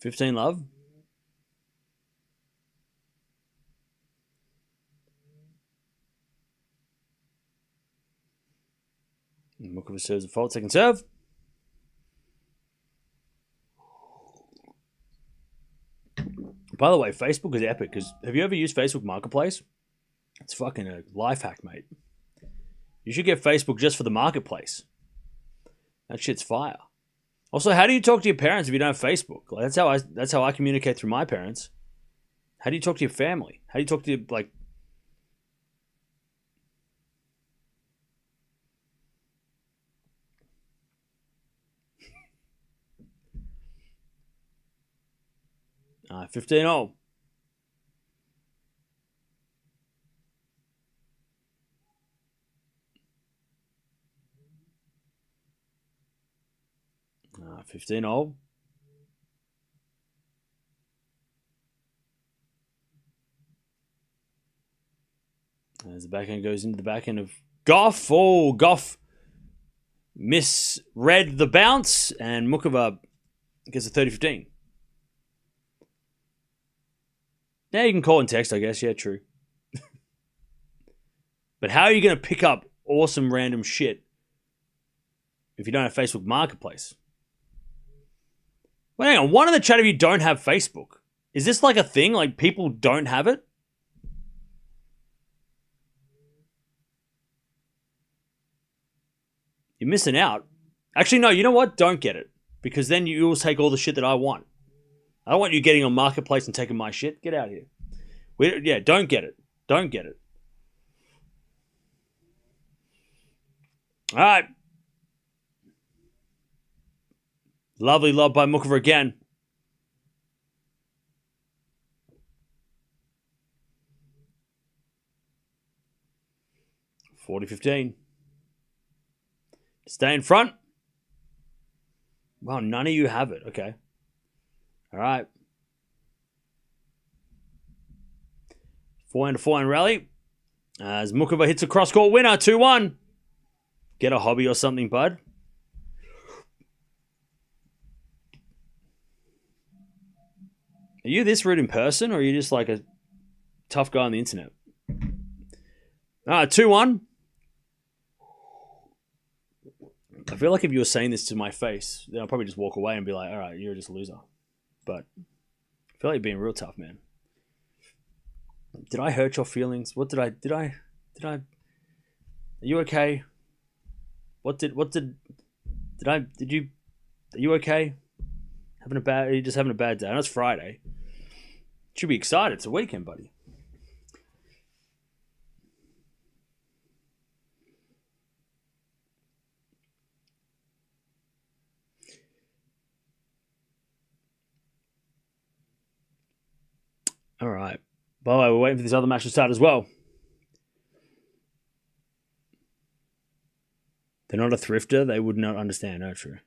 15 love. Muchova serves a fault. Second serve. By the way, Facebook is epic because have you ever used Facebook Marketplace? It's fucking a life hack, mate. You should get Facebook just for the marketplace. That shit's fire. Also, how do you talk to your parents if you don't have Facebook? Like, that's how I communicate through my parents. How do you talk to your family? How do you talk to your, 15-0. Uh, 15-0. As the backhand goes into the backhand of Gauff. Oh, Gauff misread the bounce, and Muchova gets a 30-15. Yeah, you can call and text, I guess. Yeah, true. But how are you going to pick up awesome random shit if you don't have Facebook Marketplace? Well, hang on. One in the chat of you don't have Facebook. Is this like a thing? Like people don't have it? You're missing out. Actually, no, you know what? Don't get it. Because then you will take all the shit that I want. I don't want you getting on Marketplace and taking my shit. Get out of here. Don't get it. Don't get it. All right. Lovely lob by Muchova again. (40-15). Stay in front. Wow, none of you have it. Okay. All right. 4-4 rally. As Muchova hits a cross-court winner, 2-1. Get a hobby or something, bud. Are you this rude in person, or are you just like a tough guy on the internet? 2-1. I feel like if you were saying this to my face, then I'll probably just walk away and be like, all right, you're just a loser. But I feel like you're being real tough, man. Did I hurt your feelings? What did I, are you okay? Are you okay? Are you just having a bad day? I know it's Friday. Should be excited. It's a weekend, buddy. All right. By the way, we're waiting for this other match to start as well. They're not a thrifter. They would not understand. No, true.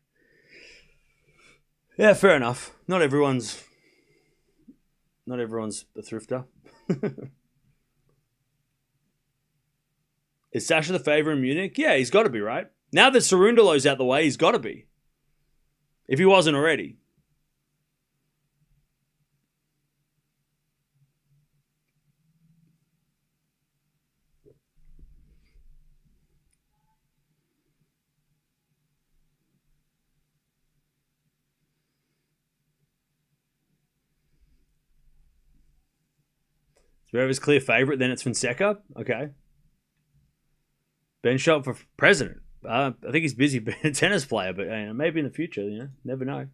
Yeah, fair enough. Not everyone's a thrifter. Is Sasha the favourite in Munich? Yeah, he's got to be, right? Now that Cerundolo's out the way, he's got to be. If he wasn't already. Whoever's clear favourite, then it's Fonseca. Okay. Ben shot for president. I think he's busy being a tennis player, but maybe in the future, never know.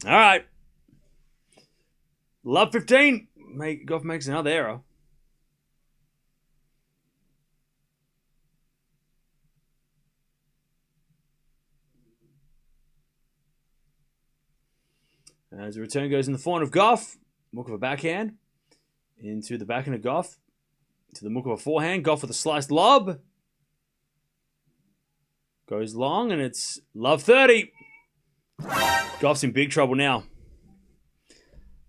All right. Love 15. Gauff makes another error. As the return goes in the forehand of Gauff, Muchova backhand into the backhand of Gauff to the Muchova forehand. Gauff with a sliced lob. Goes long, and it's love 30. Gauff's in big trouble now.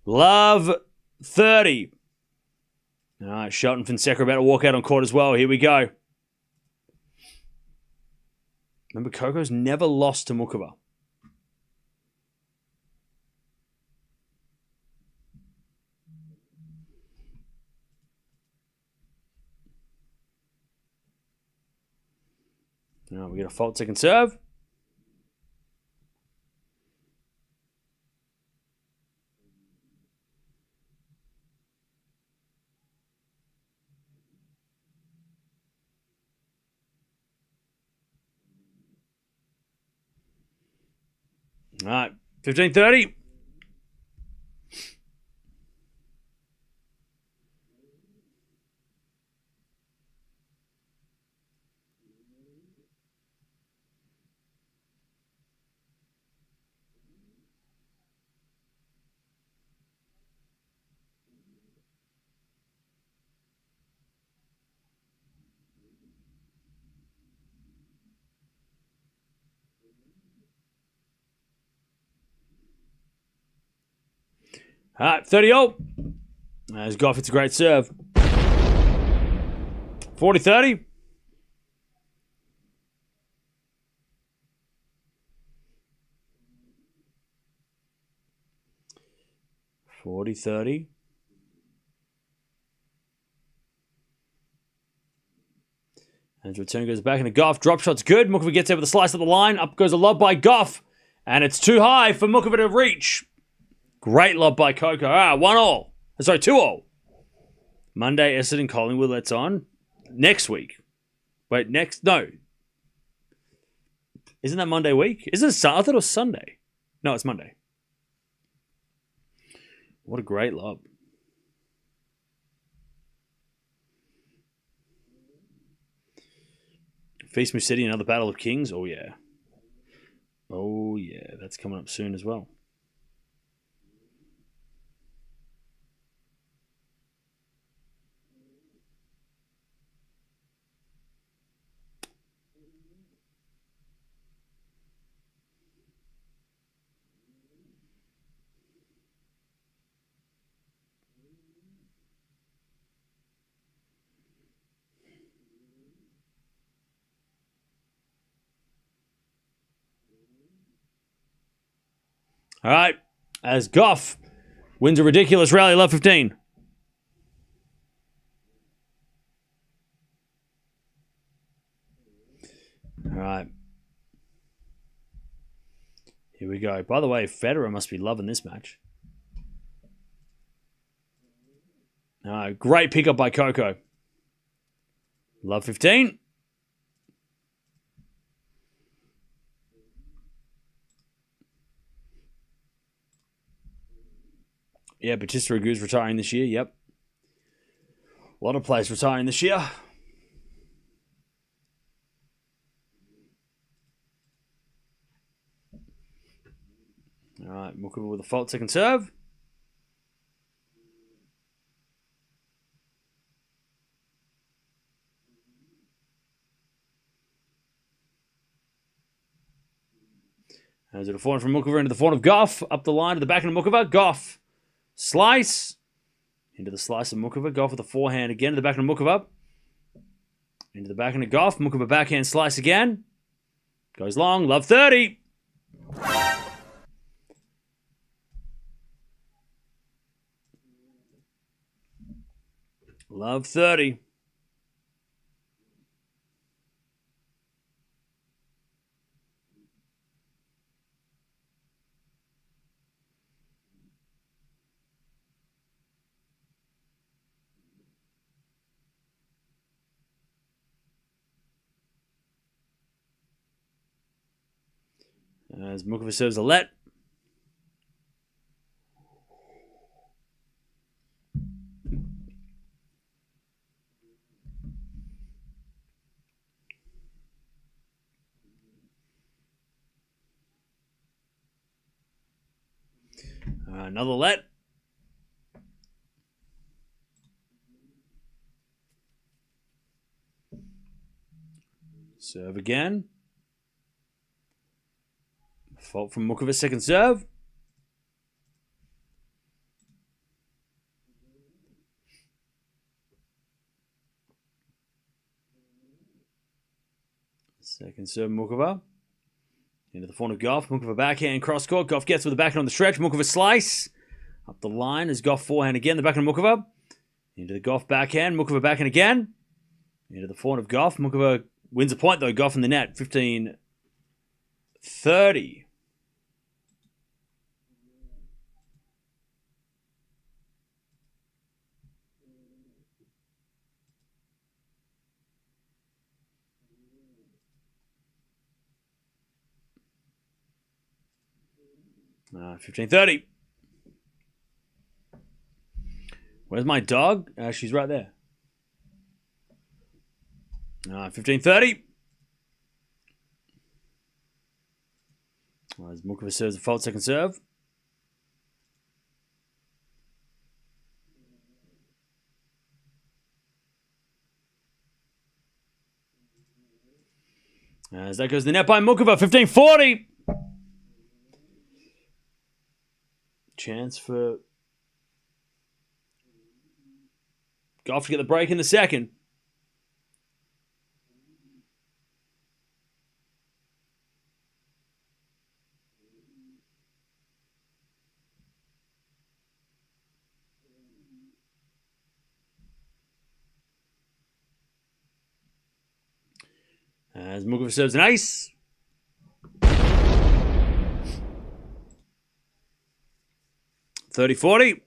Love 30. All right, Shelton Fonseca about to walk out on court as well. Here we go. Remember, Coco's never lost to Muchova. Now we get a fault second serve. All right, 15-30. All right, 30-0. As Gauff hits a great serve. 40-30. 40-30. And return goes back into Gauff. Drop shot's good. Muchova gets there with a slice of the line. Up goes a lob by Gauff. And it's too high for Muchova to reach. Great lob by Coco. 1-all. Sorry, 2-all. Monday, Essendon, Collingwood. That's on. Next week. Wait, no. Isn't that Monday week? Isn't it? I thought it was Sunday. No, it's Monday. What a great lob. Feast City, another Battle of Kings. Oh, yeah. Oh, yeah. That's coming up soon as well. All right, as Gauff wins a ridiculous rally, love 15. All right. Here we go. By the way, Federer must be loving this match. Great pickup by Coco. Love 15. Yeah, Batista Agu's retiring this year. Yep. A lot of players retiring this year. All right, Muchova with a fault second serve. As a forehand from Muchova into the forehand of Gauff. Up the line to the back of Muchova. Gauff. Slice. Into the slice of Muchova. Gauff with a forehand again to the back of Muchova. Into the backhand of Gauff. Muchova backhand slice again. Goes long. Love 30. Love 30. As Muchova serves a let. Another let. Serve again. Fault from Muchova, second serve. Second serve, Muchova. Into the forehand of Gauff. Muchova backhand, cross court. Gauff gets with the backhand on the stretch. Muchova slice. Up the line is Gauff forehand again. The backhand of Muchova. Into the Gauff backhand. Muchova backhand again. Into the forehand of Gauff. Muchova wins a point though. Gauff in the net. 15-30. 15-30. Where's my dog? She's right there. 15-30. As Muchova serves a fault second serve. As that goes to the net by Muchova. 15-40. Chance for Gauff to get the break in the second. As Muchova serves an ace. $30-40.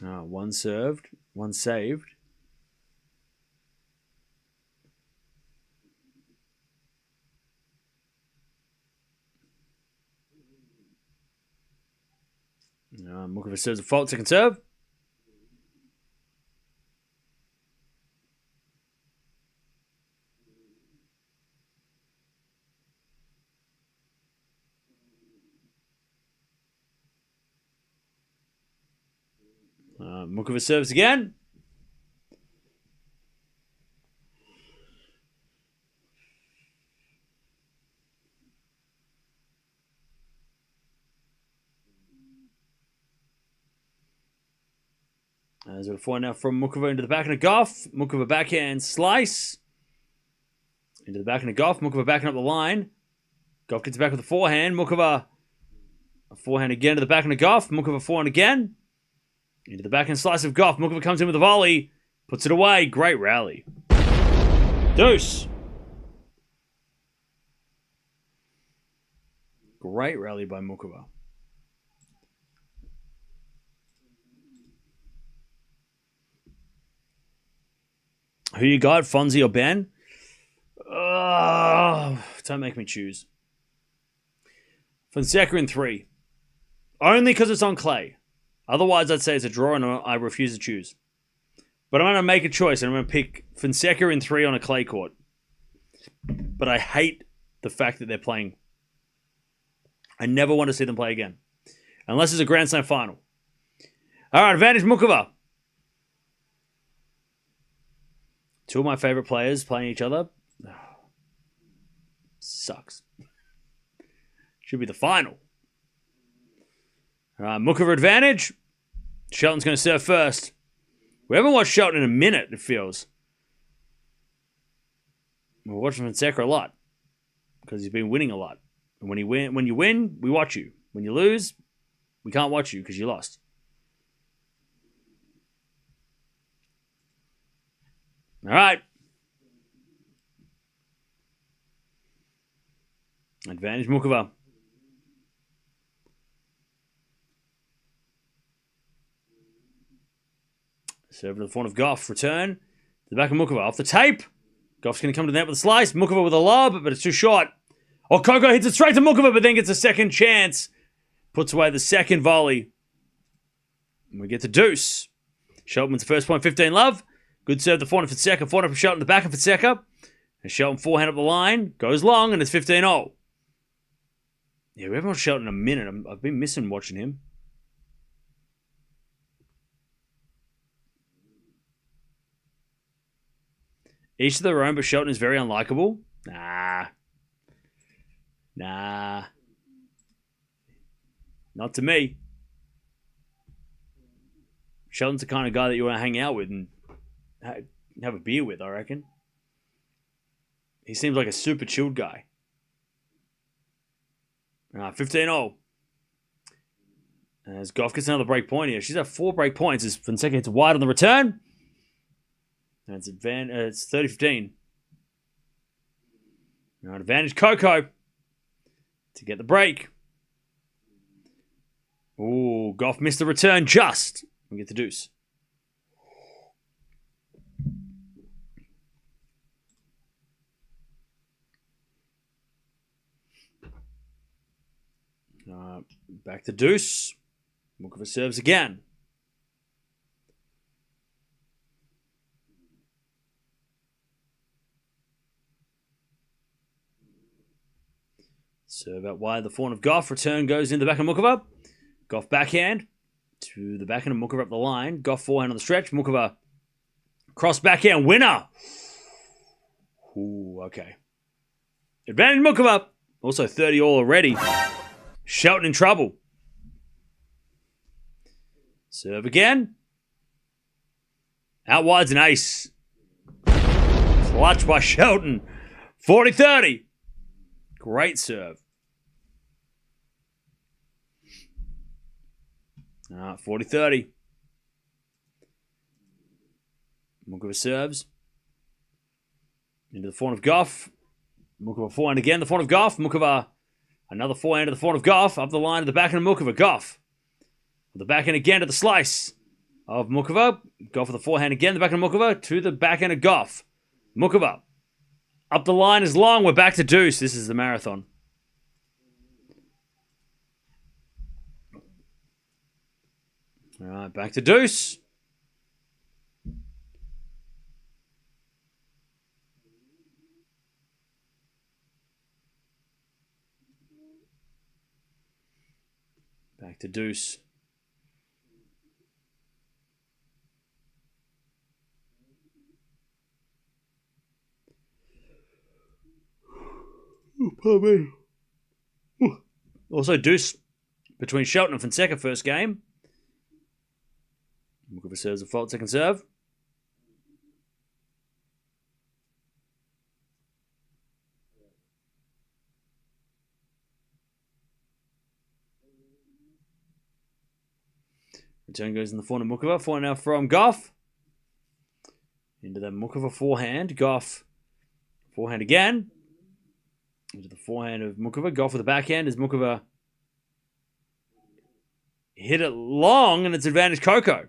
One served, one saved. Muchova serves a fault, second serve. Muchova serves again. There's a four now from Muchova into the backhand of Gauff. Muchova backhand slice. Into the backhand of Gauff. Muchova backing up the line. Gauff gets back with a forehand. Muchova a forehand again to the backhand of Gauff. Muchova forehand again. Into the backhand slice of Gauff. Muchova comes in with a volley. Puts it away. Great rally. Deuce. Great rally by Muchova. Who you got, Fonzie or Ben? Don't make me choose. Fonseca in 3. Only because it's on clay. Otherwise, I'd say it's a draw and I refuse to choose. But I'm going to make a choice and I'm going to pick Fonseca in 3 on a clay court. But I hate the fact that they're playing. I never want to see them play again. Unless it's a Grand Slam final. All right, advantage Muchova. Two of my favorite players playing each other. Sucks. Should be the final. All right, Muchova advantage. Shelton's going to serve first. We haven't watched Shelton in a minute, it feels. We're watching Fonseca a lot. Because he's been winning a lot. And when you win, we watch you. When you lose, we can't watch you because you lost. All right. Advantage Muchova. Serve to the front of Gauff. Return. To the back of Muchova. Off the tape. Gauff's going to come to the net with a slice. Muchova with a lob, but it's too short. Oh, Coco hits it straight to Muchova, but then gets a second chance. Puts away the second volley. And we get to deuce. Shelton wins the first point, 15-love. Good serve, the forehand for Fonseca. Forehand from Shelton, the back of Fonseca. And Shelton forehand up the line. Goes long, and it's 15-0. Yeah, we haven't watched Shelton in a minute. I've been missing watching him. Each of their own, but Shelton is very unlikable. Nah. Not to me. Shelton's the kind of guy that you want to hang out with and have a beer with, I reckon. He seems like a super chilled guy. 15-0. As Gauff gets another break point here. She's at 4 break points as Fonseca hits wide on the return. And it's 30-15. Now advantage Coco to get the break. Ooh, Gauff missed the return just. We get the deuce. Back to deuce. Muchova serves again. Serve out wide, the forehand of Gauff. Return goes in the back of Muchova. Gauff backhand to the backhand of Muchova up the line. Gauff forehand on the stretch. Muchova cross backhand winner. Ooh, okay. Advantage Muchova. Also 30 all already. Shelton in trouble. Serve again. Out wide's an ace. Clutch by Shelton. 40-30. Great serve. 40-30. Muchova serves. Into the forehand of Gauff. Muchova forehand again. The forehand of Gauff. Muchova, another forehand to the forehand of Gauff. Up the line to the backhand of Muchova. Gauff. The backhand again to the slice of Muchova. Gauff for the forehand again. The backhand of Muchova to the backhand of Gauff. Muchova. Up the line is long. We're back to deuce. This is the marathon. All right, back to deuce. Back to deuce. Pardon me. Also deuce between Shelton and Fonseca first game. Muchova serves a fault second serve. Return goes in the forehand of Muchova. Forehand now from Gauff. Into the Muchova forehand. Gauff forehand again. Into the forehand of Muchova. Gauff with the backhand as Muchova hit it long and it's advantage Coco.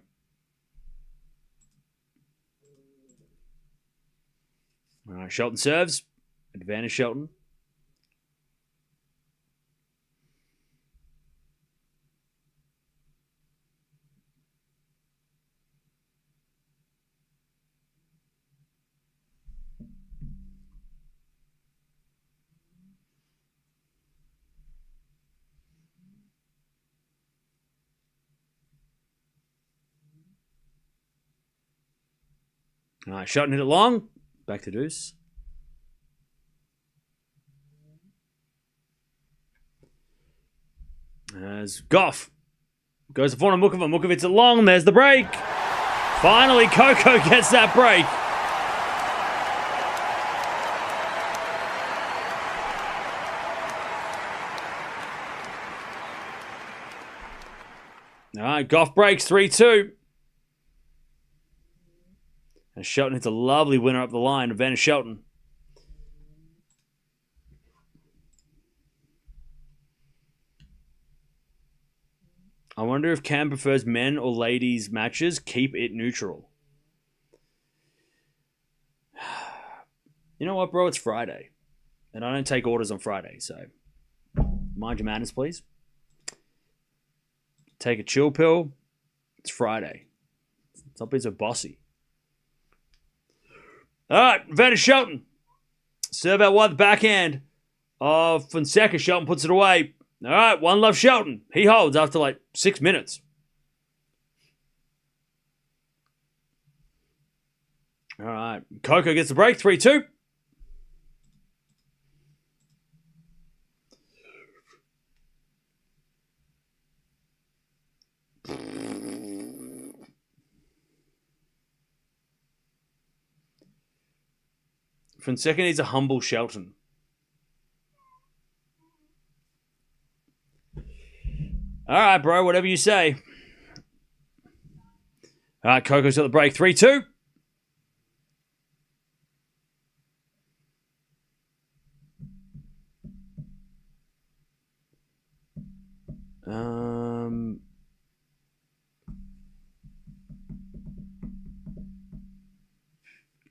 All right, Shelton serves. Advantage Shelton. All right, Shelton hit it long. Back to deuce. As Gauff goes to forehand of Muchova. Muchova hits it long. There's the break. Finally, Coco gets that break. All right, Gauff breaks 3-2. And Shelton hits a lovely winner up the line. Advantage Shelton. I wonder if Cam prefers men or ladies matches. Keep it neutral. You know what, bro? It's Friday. And I don't take orders on Friday, so mind your manners, please. Take a chill pill. It's Friday. Stop being so bossy. All right, advantage Shelton. Serve out wide the backhand of Fonseca. Shelton puts it away. All right, one love Shelton. He holds after like 6 minutes. All right, Coco gets the break, 3-2. Fonseca needs a humble Shelton. All right, bro, whatever you say. All right, Coco's got the break. 3-2.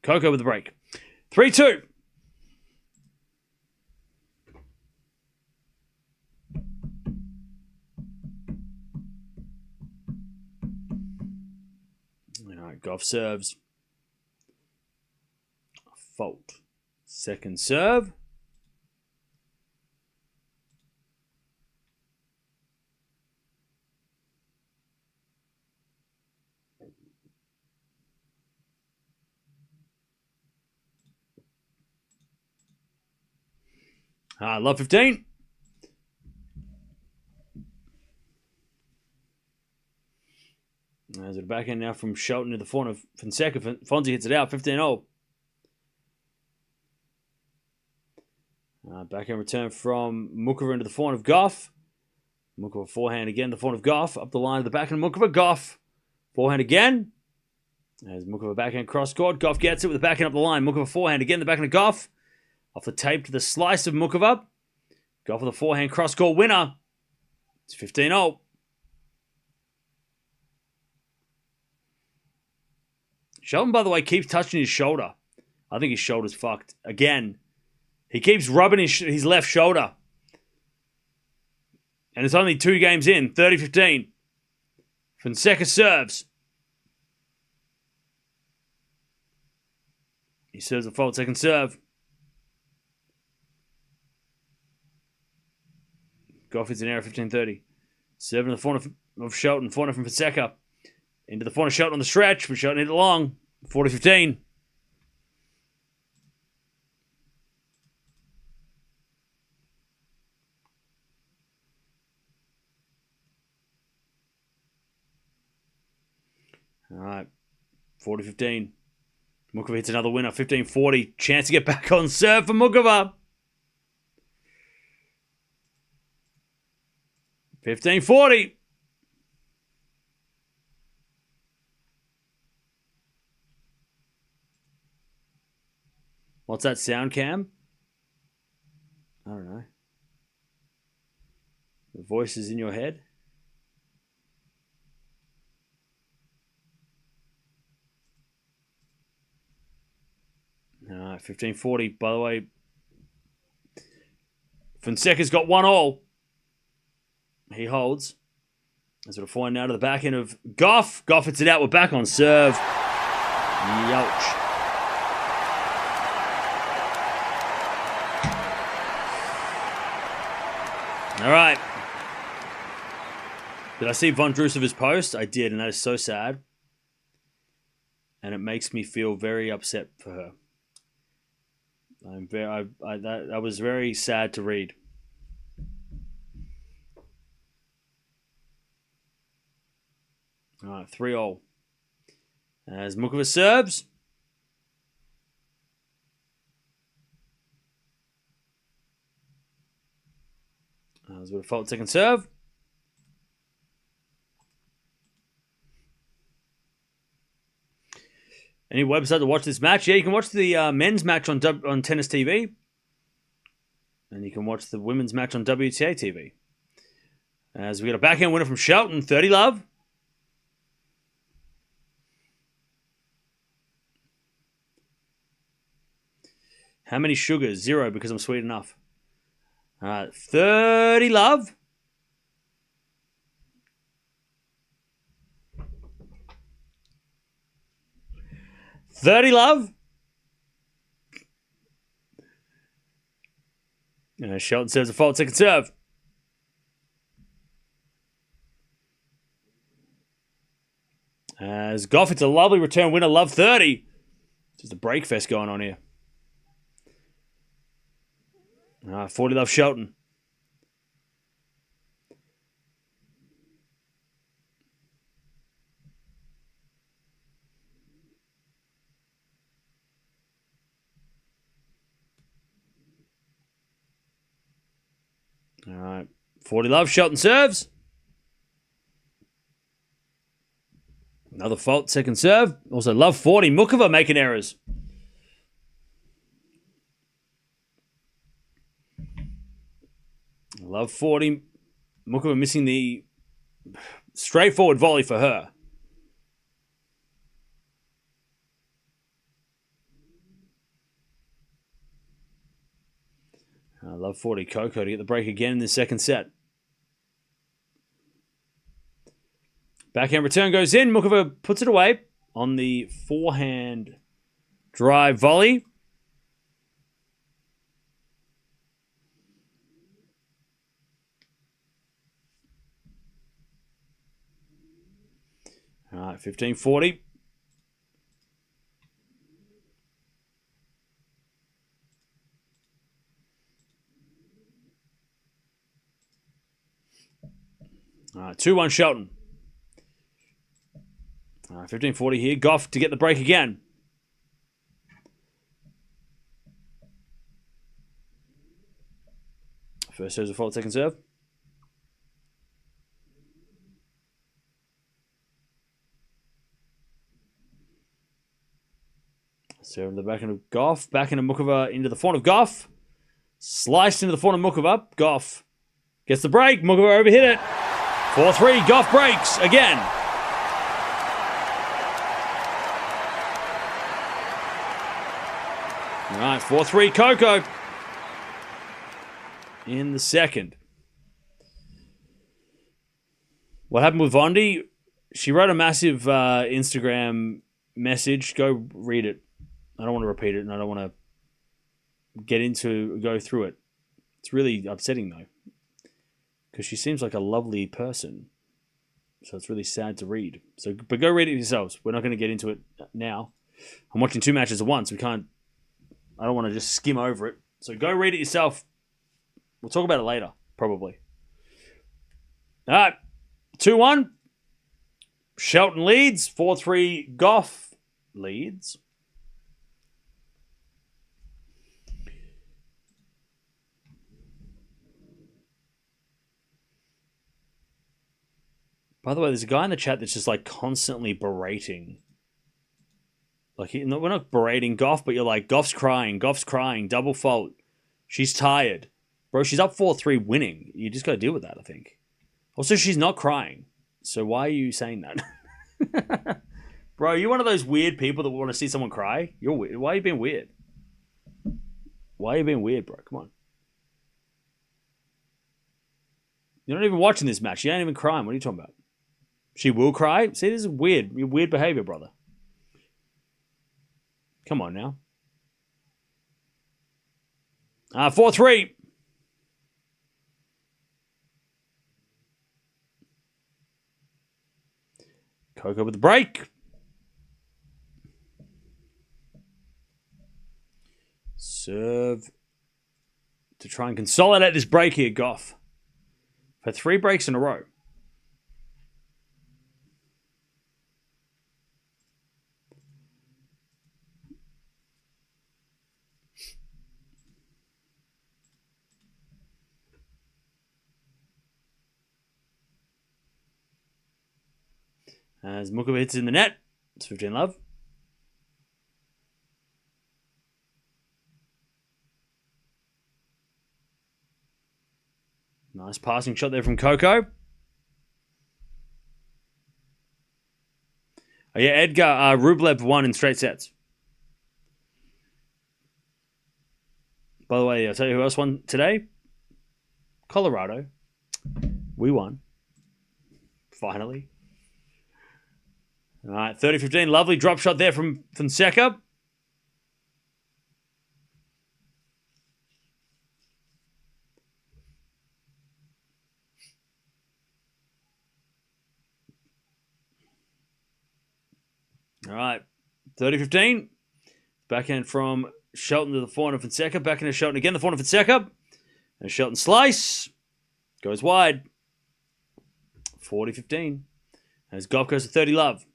Coco with the break. 3-2. All right, Gauff serves. Fault. Second serve. Love 15. There's a backhand now from Shelton to the forehand of Fonseca. Fonzie hits it out, 15-0. Backhand return from Muchova into the forehand of Gauff. Muchova forehand again, the forehand of Gauff. Up the line of the backhand of Muchova. Gauff. Forehand again. As Muchova backhand cross court. Gauff gets it with the backhand up the line. Muchova forehand again. The backhand of Gauff. Off the tape to the slice of Muchova. Gauff with a forehand cross court winner. It's 15-0. Shelton, by the way, keeps touching his shoulder. I think his shoulder's fucked. Again, he keeps rubbing his left shoulder. And it's only 2 games in. 30-15. Fonseca serves. He serves a fault second serve. Gauff hits an error, 15-30. Serving the corner of Shelton. Corner from Fonseca. Into the corner of Shelton on the stretch, but Shelton hit it long. 40-15. All right. 40-15. Muchova hits another winner. 15-40. Chance to get back on serve for Muchova. 15-40. What's that sound, Cam? I don't know. The voice is in your head? All right, 15-40. By the way, Fonseca's got 1-all. He holds. As we'll find now to the back end of Gauff. Gauff hits it out. We're back on serve. Youch. All right. Did I see Von Drusova's post? I did, and that is so sad. And it makes me feel very upset for her. That was very sad to read. All right, 3-0. As Muchova serves. As with a fault second serve. Any website to watch this match? Yeah, you can watch the men's match on Tennis TV. And you can watch the women's match on WTA TV. As we got a backhand winner from Shelton, 30-love. How many sugars? 0, because I'm sweet enough. 30-love. Shelton serves a fault second serve. As Gauff, it's a lovely return winner, love 30. Just a break fest going on here. 40-love Shelton. All right. 40-love Shelton serves. Another fault, second serve. Also love 40. Muchova making errors. Love 40. Muchova missing the straightforward volley for her. I love 40. Coco to get the break again in the second set. Backhand return goes in. Muchova puts it away on the forehand drive volley. All right, 15-40. All right, 2-1 Shelton. All right, 15-40 here. Gauff to get the break again. First serve's a fault, second serve. So the back end of Gauff. Back end of Muchova into the front of Gauff. Sliced into the front of Muchova. Gauff gets the break. Muchova overhit it. 4-3. Gauff breaks again. All right, 4-3 Coco in the second. What happened with Vondi? She wrote a massive Instagram message. Go read it. I don't want to repeat it, and I don't want to go through it. It's really upsetting, though, because she seems like a lovely person. So it's really sad to read. But go read it yourselves. We're not going to get into it now. I'm watching 2 matches at once. I don't want to just skim over it. So go read it yourself. We'll talk about it later, probably. All right. 2-1. Shelton leads. 4-3 Gauff leads. By the way, there's a guy in the chat that's just like constantly berating. Like, we're not berating Gauff, but you're like, Gauff's crying, double fault. She's tired. Bro, she's up 4-3 winning. You just got to deal with that, I think. Also, she's not crying. So why are you saying that? Bro, you're one of those weird people that want to see someone cry? You're weird. Why are you being weird? Why are you being weird, bro? Come on. You're not even watching this match. You ain't even crying. What are you talking about? She will cry? See, this is weird. Weird behavior, brother. Come on now. 4-3. Coco with the break. Serve to try and consolidate this break here, Gauff. For 3 breaks in a row. As Muchova hits in the net. It's 15 love. Nice passing shot there from Coco. Oh yeah, Edgar Rublev won in straight sets. By the way, I'll tell you who else won today. Colorado. We won. Finally. All right, 30-15. Lovely drop shot there from Fonseca. All right, 30-15. Backhand from Shelton to the forehand of Fonseca. Backhand to Shelton again, the forehand of Fonseca. And Shelton slice. Goes wide. 40-15. As Gauff goes to 30 love.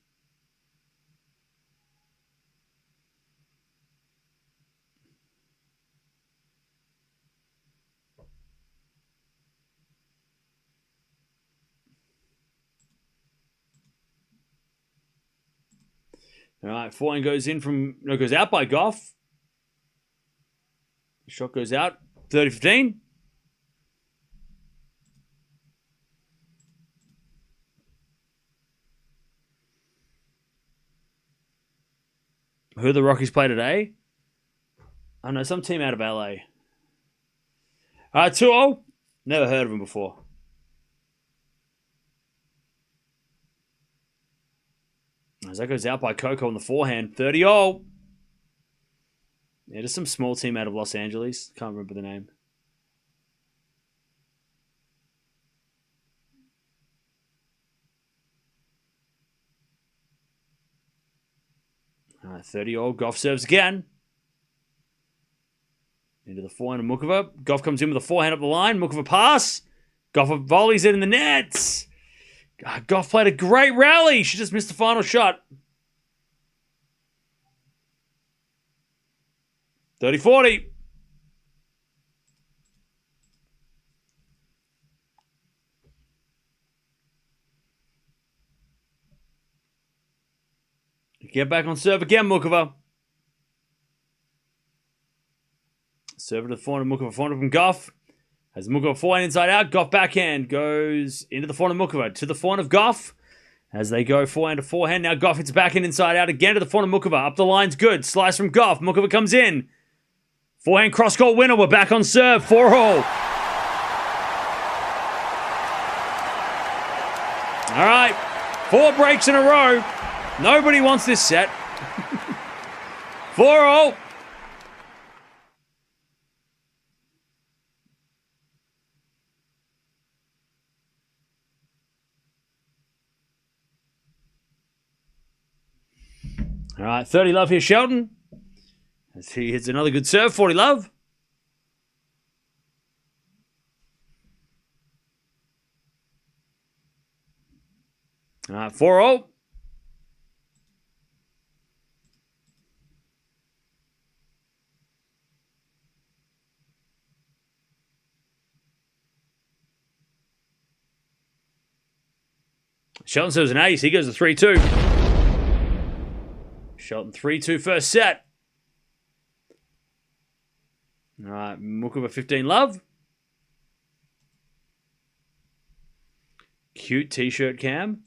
All right, forehand goes out by Gauff. Shot goes out. 30-15. Who do the Rockies play today? I don't know, some team out of LA. All right, 2-0. Never heard of them before. As that goes out by Coco on the forehand. 30-0. Yeah, just some small team out of Los Angeles. Can't remember the name. All right, 30-0. Gauff serves again. Into the forehand of Muchova. Gauff comes in with a forehand up the line. Muchova pass. Gauff volleys it in the nets. Gauff played a great rally. She just missed the final shot. 30-40. Get back on serve again, Muchova. Serve to the forehand of Muchova. Forehand from Gauff. Has Muchova forehand inside out. Gauff backhand goes into the forehand of Muchova. To the forehand of Gauff. As they go forehand to forehand. Now Gauff hits backhand inside out again to the forehand of Muchova. Up the line's good. Slice from Gauff. Muchova comes in. Forehand cross-court winner. We're back on serve. 4-all. All right. 4 breaks in a row. Nobody wants this set. 4-all. All right, 30 love here, Shelton. As he hits another good serve, 40 love. All right, 4-all. Shelton serves an ace. He goes to 3-2. Shelton 3-2 first set. All right, Muchova 15 love. Cute t-shirt cam.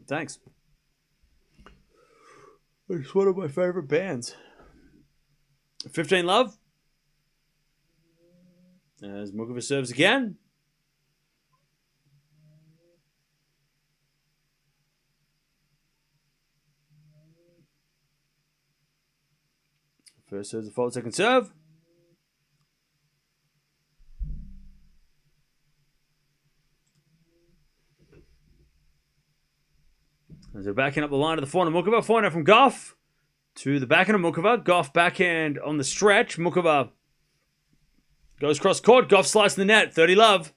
Thanks. It's one of my favorite bands. 15 love. As Muchova serves again. First serve's a fault, second serve. As they're backing up the line to the forehand of Muchova. Forehand from Gauff to the backhand of Muchova. Gauff backhand on the stretch. Muchova goes cross court. Gauff slicing the net. 30 love.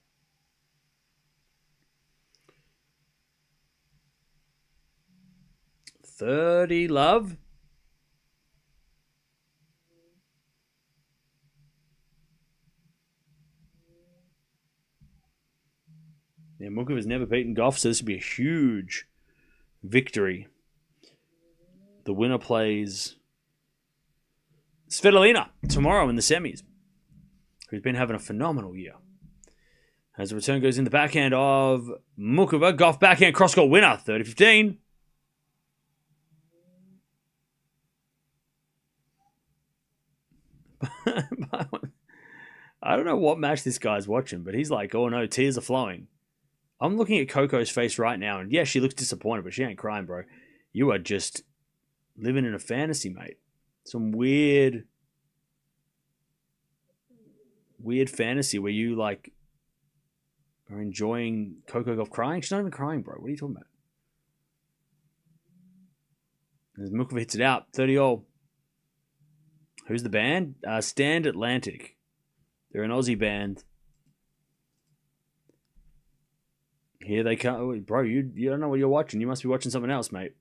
$30 love. Yeah, Muchova's never beaten Gauff, so this would be a huge victory. The winner plays Svitolina tomorrow in the semis, who's been having a phenomenal year. As the return goes in the backhand of Muchova. Gauff backhand cross-court winner, 30-15. I don't know what match this guy's watching, but he's like, oh no, tears are flowing. I'm looking at Coco's face right now, and yeah, she looks disappointed, but she ain't crying, bro. You are just living in a fantasy, mate. Some weird fantasy where you, like, are enjoying Coco Gauff crying. She's not even crying, bro. What are you talking about? As Muchova hits it out, 30-all. Who's the band? Stand Atlantic. They're an Aussie band. Here they come. Oh, bro, you don't know what you're watching. You must be watching something else, mate.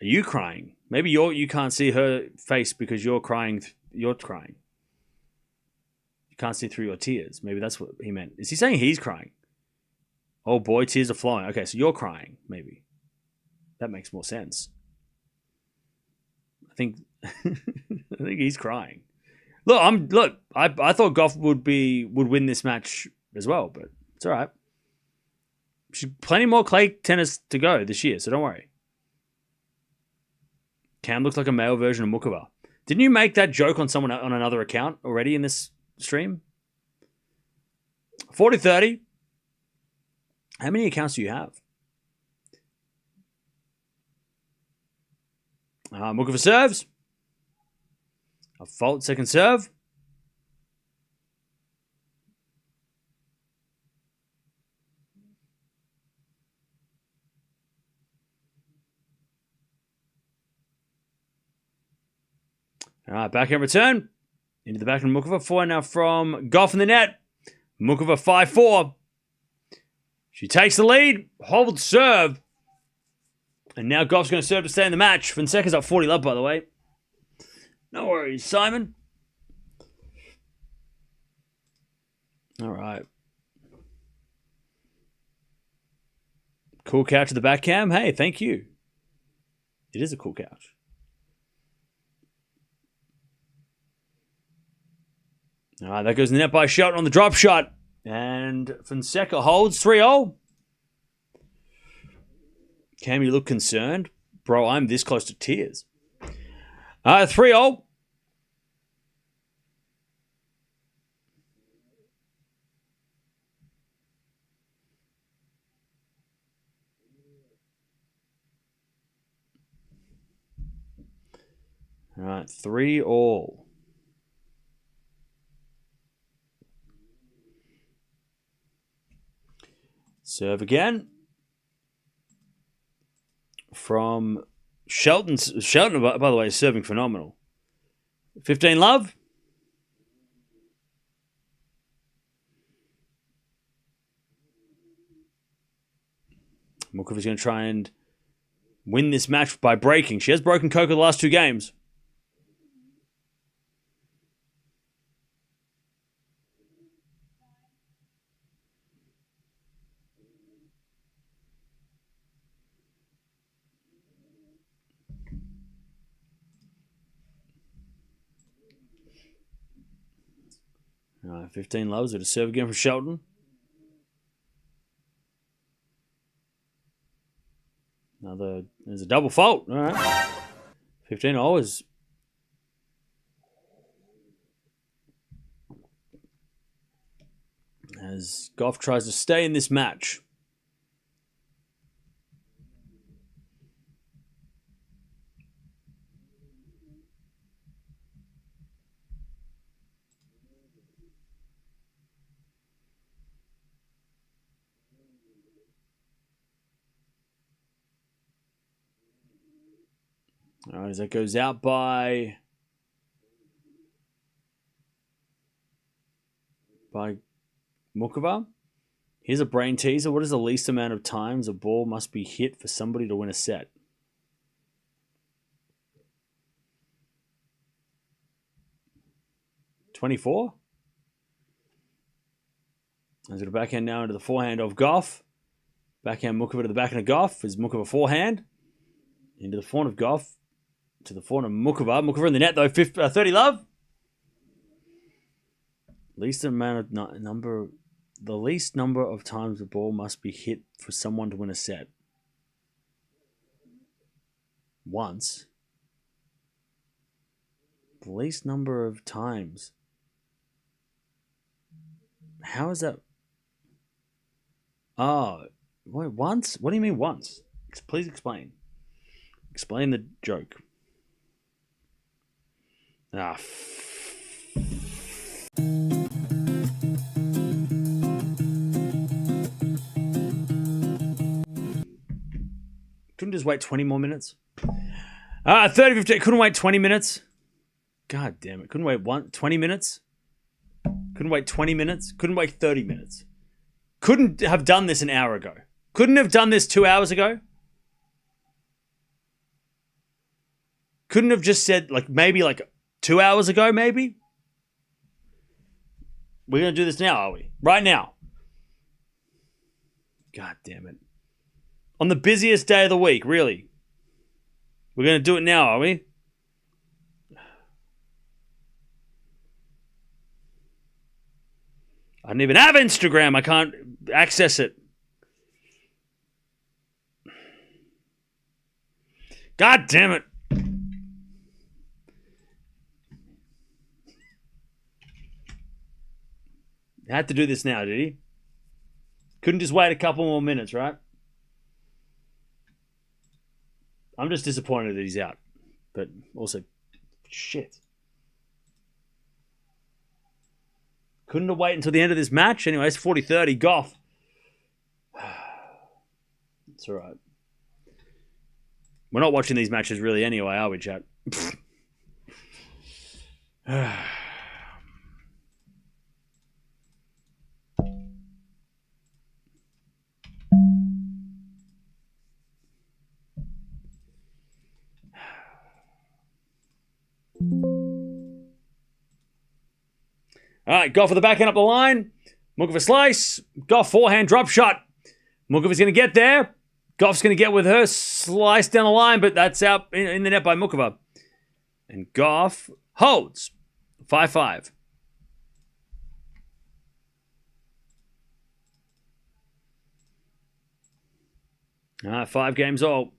Are you crying? Maybe you can't see her face because you're crying. You're crying. You can't see through your tears. Maybe that's what he meant. Is he saying he's crying? Oh boy, tears are flowing. Okay, so you're crying. Maybe that makes more sense. I think he's crying. Look, I thought Gauff would win this match as well, but it's all right. She's plenty more clay tennis to go this year, so don't worry. Cam looks like a male version of Muchova. Didn't you make that joke on someone on another account already in this stream? 40-30. How many accounts do you have? Muchova serves. A fault, second serve. All right, backhand return. Into the backhand of Muchova. Forehand now from Gauff in the net. Muchova 5-4. She takes the lead. Holds serve. And now Gauff's going to serve to stay in the match. Fonseca's up 40 love, by the way. No worries, Simon. All right. Cool couch at the back cam. Hey, thank you. It is a cool couch. All right, that goes in the net by Shelton on the drop shot. And Fonseca holds 3-0. Cam, you look concerned. Bro, I'm this close to tears. 3-0. All right, 3-3. Serve again. From Shelton, by the way, is serving phenomenal. 15 love. Muchova's going to try and win this match by breaking. She has broken Coco the last 2 games. All right, 15 loves with a serve again for Shelton. There's a double fault. All right. 15-0 is... as Gauff tries to stay in this match. All right, as that goes out by Muchova. Here's a brain teaser. What is the least amount of times a ball must be hit for somebody to win a set? $24. As it a backhand now into the forehand of Gauff. Backhand Muchova to the backhand of Gauff. Is Muchova forehand. Into the forehand of Gauff. To the forehand of Muchova. Muchova in the net though. 30 love. Least amount of number. The least number of times the ball must be hit for someone to win a set. Once. The least number of times. How is that? Oh, wait, once? What do you mean once? Please explain. Explain the joke. Couldn't just wait 20 more minutes? 30-15. Couldn't wait 20 minutes? God damn it. Couldn't wait 20 minutes? Couldn't wait 20 minutes? Couldn't wait 30 minutes? Couldn't have done this an hour ago? Couldn't have done this 2 hours ago? Couldn't have just said, maybe 2 hours ago, maybe? We're going to do this now, are we? Right now. God damn it. On the busiest day of the week, really. We're going to do it now, are we? I don't even have Instagram. I can't access it. God damn it. Had to do this now, did he? Couldn't just wait a couple more minutes, right? I'm just disappointed that he's out. But also, shit. Couldn't have waited until the end of this match. Anyway, it's 40-30. Gauff. It's all right. We're not watching these matches really anyway, are we, chat? All right, Gauff for the backhand up the line. Muchova slice. Gauff forehand drop shot. Muchova's going to get there. Gauff's going to get with her slice down the line, but that's out in the net by Muchova. And Gauff holds 5-5. All right, 5 games all.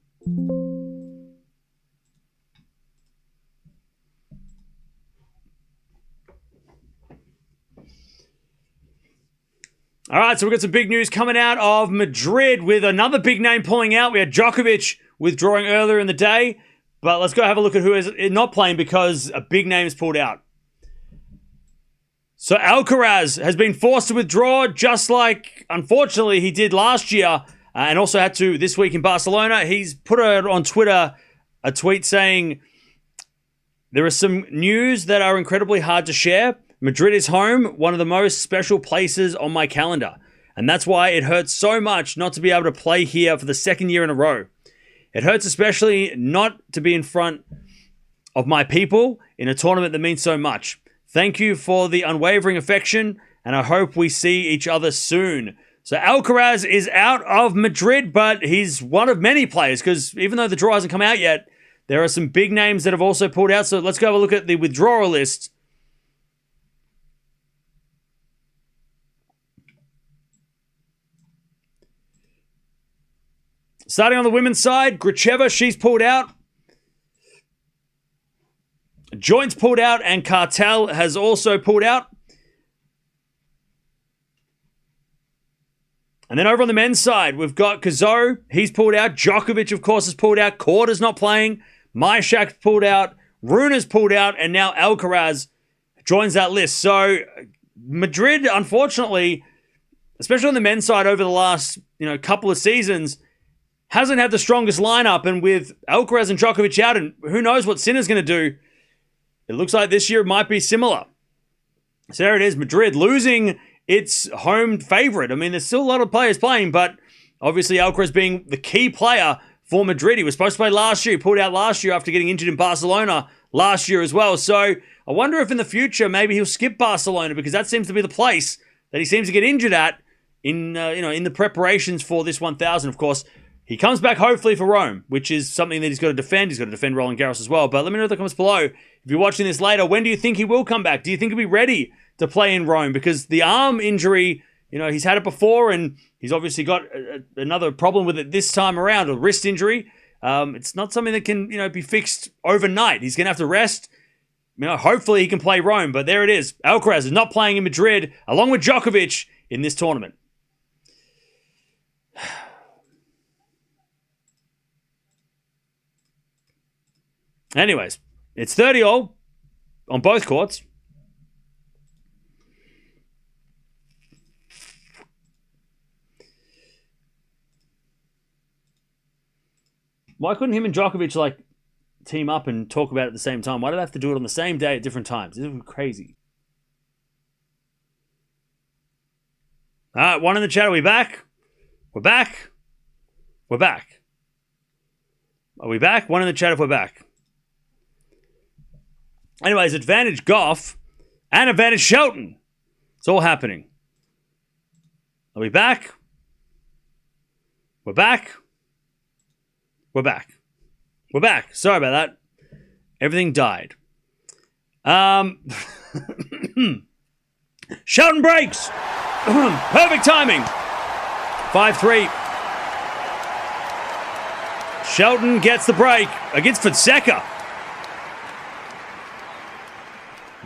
All right, so we've got some big news coming out of Madrid with another big name pulling out. We had Djokovic withdrawing earlier in the day, but let's go have a look at who is not playing because a big name is pulled out. So Alcaraz has been forced to withdraw just like, unfortunately, he did last year and also had to this week in Barcelona. He's put out on Twitter a tweet saying, there are some news that are incredibly hard to share. Madrid is home, one of the most special places on my calendar. And that's why it hurts so much not to be able to play here for the second year in a row. It hurts especially not to be in front of my people in a tournament that means so much. Thank you for the unwavering affection, and I hope we see each other soon. So Alcaraz is out of Madrid, but he's one of many players, because even though the draw hasn't come out yet, there are some big names that have also pulled out. So let's go have a look at the withdrawal list. Starting on the women's side, Gracheva, she's pulled out. Joints pulled out, and Cartel has also pulled out. And then over on the men's side, we've got Kazo, he's pulled out. Djokovic, of course, has pulled out. Korda's not playing. Myshak's pulled out. Runa's pulled out, and now Alcaraz joins that list. So Madrid, unfortunately, especially on the men's side over the last couple of seasons, hasn't had the strongest lineup, and with Alcaraz and Djokovic out, and who knows what Sinner's going to do, it looks like this year it might be similar. So there it is, Madrid losing its home favorite. I mean, there's still a lot of players playing, but obviously Alcaraz being the key player for Madrid. He was supposed to play last year. He pulled out last year after getting injured in Barcelona last year as well. So I wonder if in the future maybe he'll skip Barcelona, because that seems to be the place that he seems to get injured at in in the preparations for this 1000. Of course, he comes back hopefully for Rome, which is something that he's got to defend. He's got to defend Roland Garros as well. But let me know in the comments below. If you're watching this later, when do you think he will come back? Do you think he'll be ready to play in Rome? Because the arm injury, he's had it before, and he's obviously got another problem with it this time around, a wrist injury. It's not something that can, be fixed overnight. He's going to have to rest. Hopefully he can play Rome. But there it is. Alcaraz is not playing in Madrid, along with Djokovic, in this tournament. Anyways, it's 30-all on both courts. Why couldn't him and Djokovic team up and talk about it at the same time? Why do they have to do it on the same day at different times? This is crazy. All right, one in the chat. Are we back? We're back. We're back. Are we back? One in the chat if we're back. Anyways, advantage Gauff and advantage Shelton. It's all happening. Are we back? We're back. We're back. We're back. Sorry about that. Everything died. Shelton breaks. Perfect timing. 5-3. Shelton gets the break against Fonseca.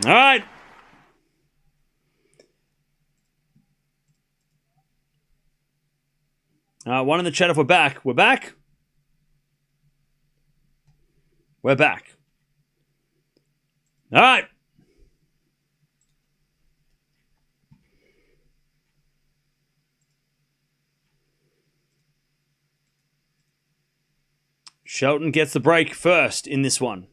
All right. One in the chat if we're back. We're back. We're back. All right. Shelton gets the break first in this one.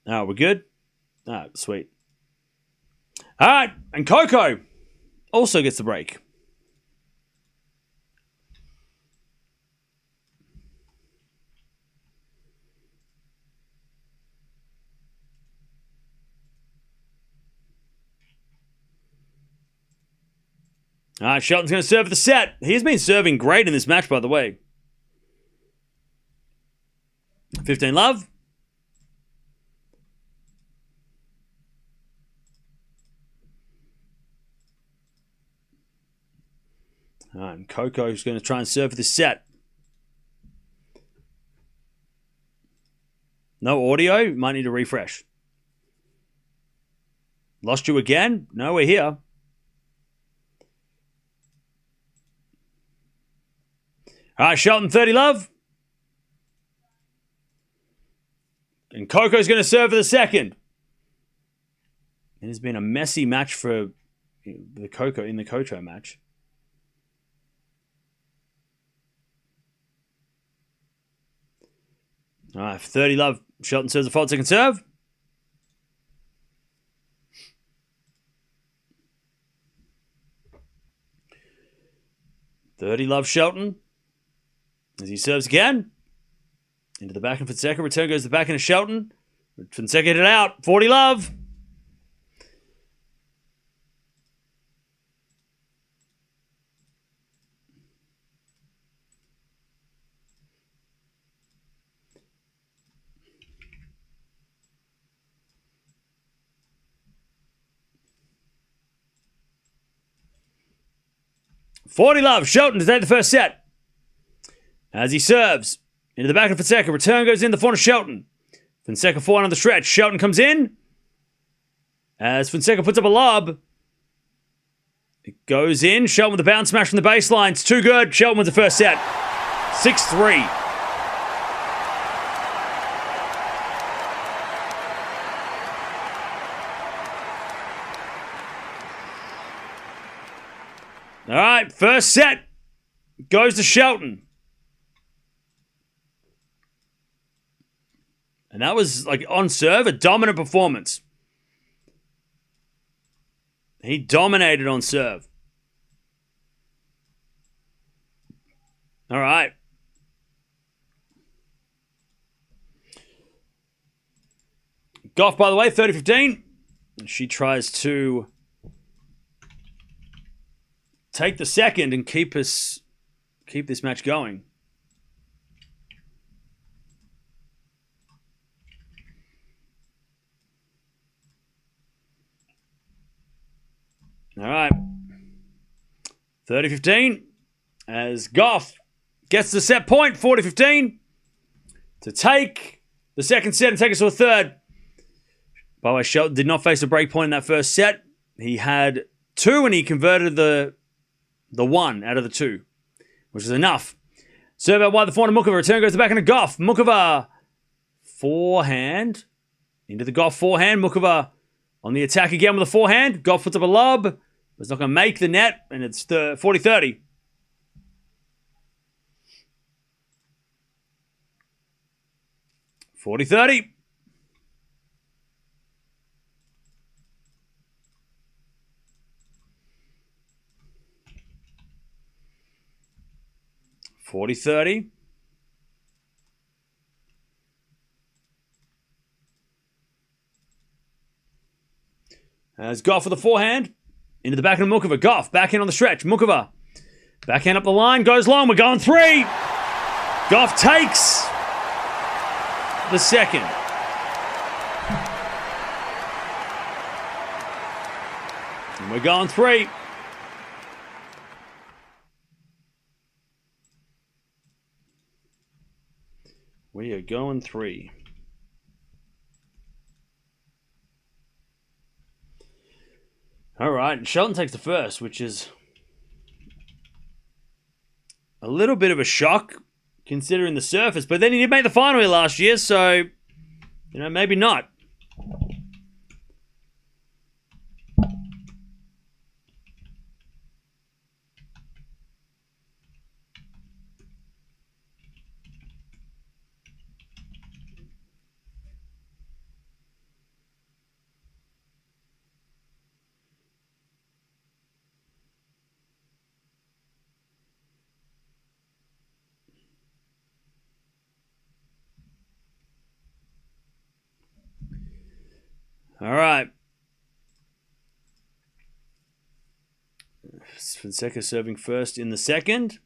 All right, we're good? All right, sweet. All right, and Coco also gets the break. All right, Shelton's going to serve the set. He's been serving great in this match, by the way. 15 love. All right, and Coco's going to try and serve for this set. No audio? Might need to refresh. Lost you again? No, we're here. All right, Shelton, 30 love. And Coco's going to serve for the second. It has been a messy match for the Coco match. All right, for 30 love. Shelton serves a fault second serve. $30 love Shelton. As he serves again. Into the back of Fonseca. Return goes to the back end of Shelton. Fonseca hit it out. 40 love. $40 love. Shelton to take the first set. As he serves. Into the back of Fonseca. Return goes in the front of Shelton. Fonseca forehand on the stretch. Shelton comes in. As Fonseca puts up a lob. It goes in. Shelton with the bounce smash from the baseline. It's too good. Shelton wins the first set. 6-3. All right, first set goes to Shelton. And that was, like, on serve, a dominant performance. He dominated on serve. All right. Gauff, by the way, 30-15. She tries to take the second and keep this match going. All right. 30-15 as Gauff gets the set point, 40-15, to take the second set and take us to a third. By the way, Shelton did not face a break point in that first set. He had 2 and he converted the 1 out of the 2, which is enough. Serve out wide the forehand of Muchova. Return goes to the back end of Gauff. Muchova forehand into the Gauff forehand. Muchova on the attack again with a forehand. Gauff puts up a lob, but it's not going to make the net, and it's 40-30. $40-30. $40-30. As Gauff with the forehand. Into the back end of Muchova. Gauff backhand on the stretch. Muchova backhand up the line. Goes long. We're going 3. Gauff takes the second. And we're going 3. We are going 3. All right, and Shelton takes the first, which is a little bit of a shock considering the surface. But then he did make the final here last year, so, maybe not. All right. Fonseca serving first in the second.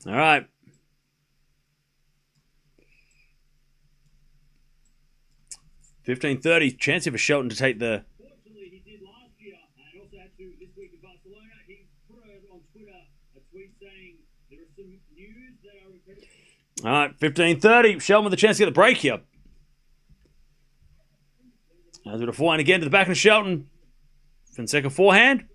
All right. $15.30. Chance here for Shelton to take the. Fortunately, he did last year, and also had to this week in Barcelona. He put on Twitter a tweet saying there are some news that are incredible. All right, 15.30. Shelton with a chance to get the break here. As with a forehand again to the back of Shelton. Fonseca forehand.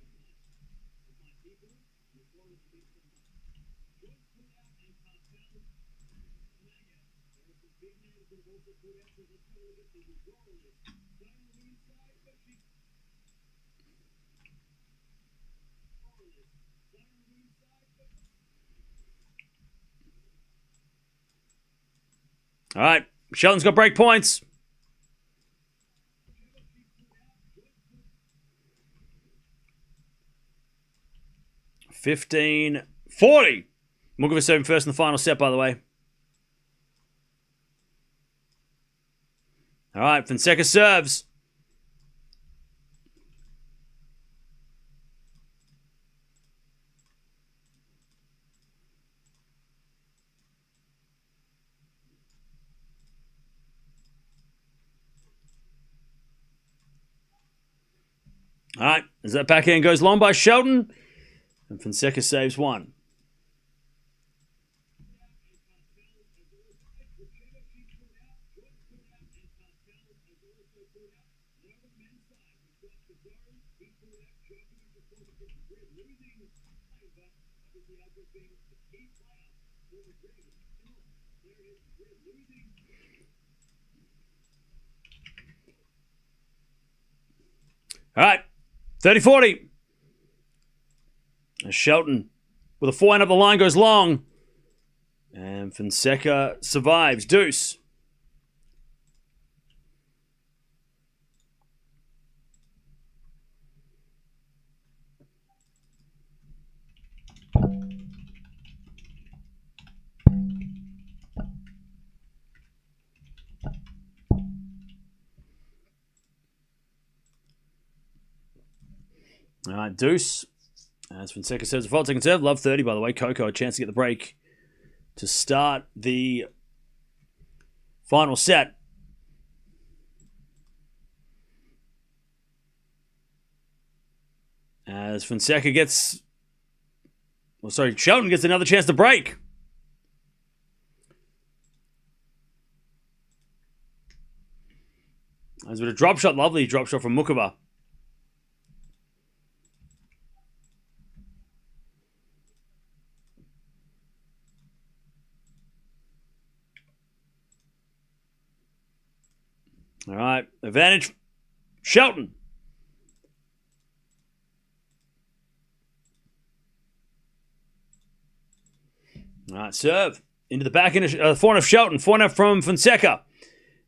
All right, Shelton's got break points. $15.40. Muchova serving first in the final set, by the way. All right, Fonseca serves. All right, as that backhand goes long by Shelton, and Fonseca saves one. All right, 30-40. As Shelton, with a forehand up the line, goes long. And Fonseca survives. Deuce. All right, deuce. As Fonseca says, a fault taken serve. Love 30, by the way. Coco, a chance to get the break to start the final set. As Fonseca gets... Well, sorry, Shelton gets another chance to break. As with a drop shot, lovely drop shot from Muchova. All right, advantage, Shelton. All right, serve. Into the back end of forehand of Shelton. Forehand from Fonseca.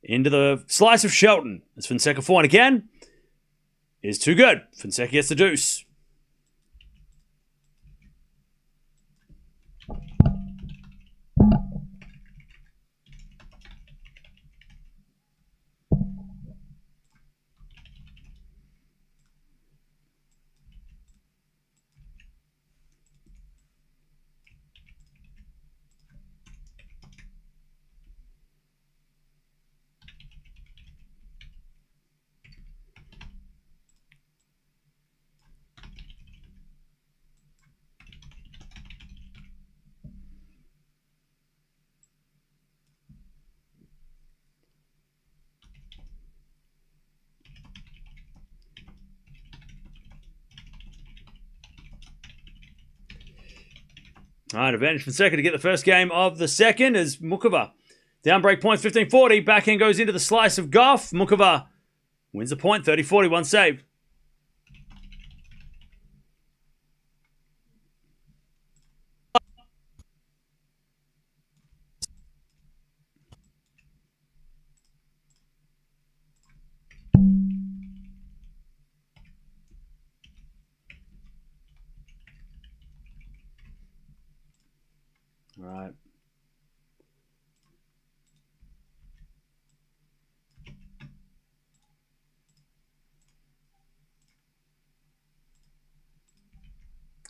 Into the slice of Shelton. As Fonseca forehand again. Is too good. Fonseca gets the deuce. All right, advantage Fonseca to get the first game of the second as Muchova. Down break points, 15-40. Backhand goes into the slice of Gauff. Muchova wins the point, 30-40, one save. All right.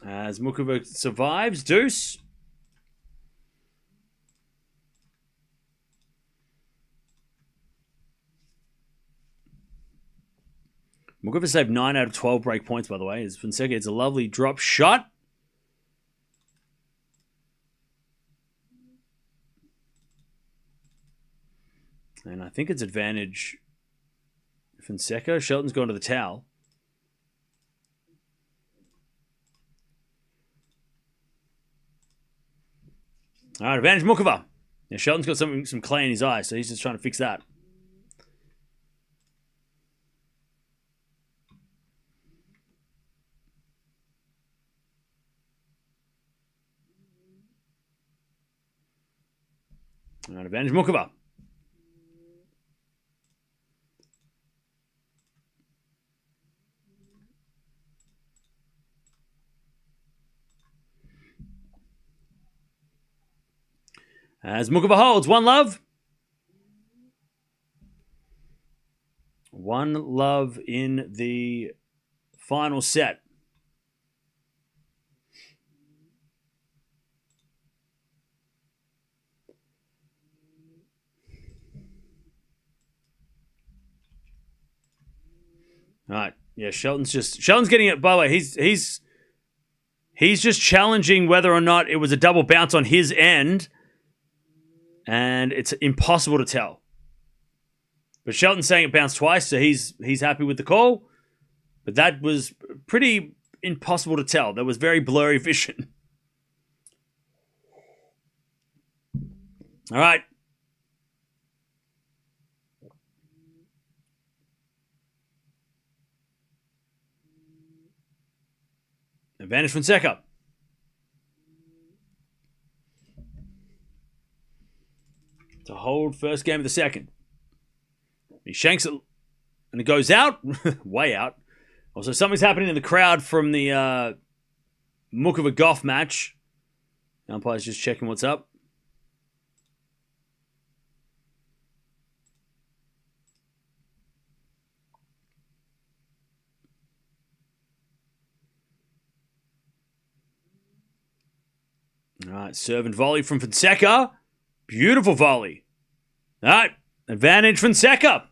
As Muchova survives, deuce. Muchova saved 9 out of 12 break points, by the way. As Fonseca hits a lovely drop shot. And I think it's advantage Fonseca. Shelton's gone to the towel. All right, advantage Muchova. Yeah, Shelton's got some clay in his eye, so he's just trying to fix that. All right, advantage Muchova. As Muchova holds, 1-love. 1-love in the final set. All right. Yeah, Shelton's getting it. By the way, he's just challenging whether or not it was a double bounce on his end. And it's impossible to tell. But Shelton's saying it bounced twice, so he's happy with the call. But that was pretty impossible to tell. That was very blurry vision. All right. Advantage Fonseca. To hold first game of the second. He shanks it and it goes out. Way out. Also, something's happening in the crowd from the Muchova Gauff match. The umpire's just checking what's up. All right, serve and volley from Fonseca. Beautiful volley. All right, advantage Fonseca.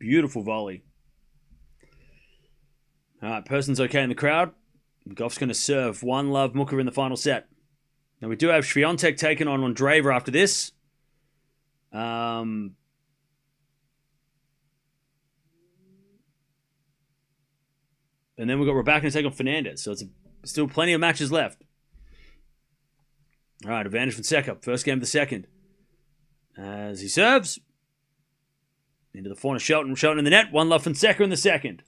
Beautiful volley. All right, person's okay in the crowd. Gauff's going to serve 1-love Muchova in the final set. Now, we do have Swiatek taking on Andreeva after this. And then we've got Raducanu taking on Fernandez. So it's still plenty of matches left. All right, advantage Fonseca. First game of the second. As he serves. Into the corner, Shelton. Shelton in the net. 1-love Fonseca in the second.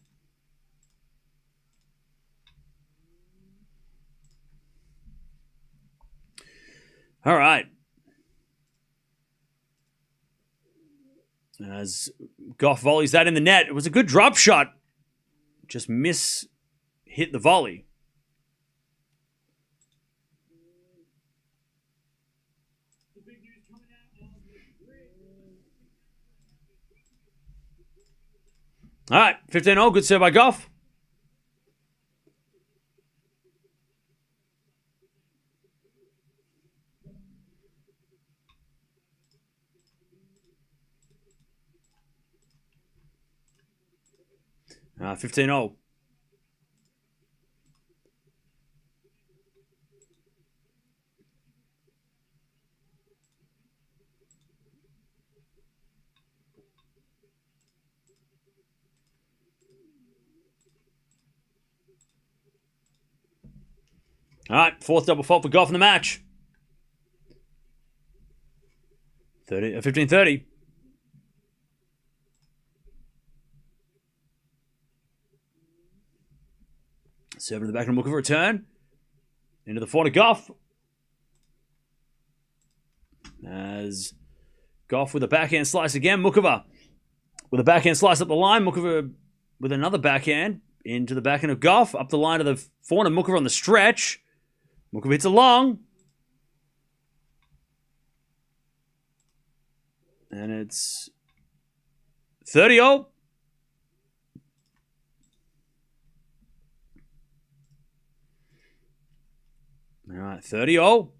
All right. As Gauff volleys that in the net. It was a good drop shot. Just hit the volley. All right, 15-0. Good serve by Gauff. All right, 15-0. All right, fourth double fault for Gauff in the match. 15-30. Serving to the back and looking for a turn. Into the forehand of Gauff. As Gauff with a backhand slice again. Muchova with a backhand slice up the line. Muchova with another backhand. Into the backhand of Gauff. Up the line of the forehand of Muchova on the stretch. Muchova hits a long. And it's 30-all. All right, 30-all.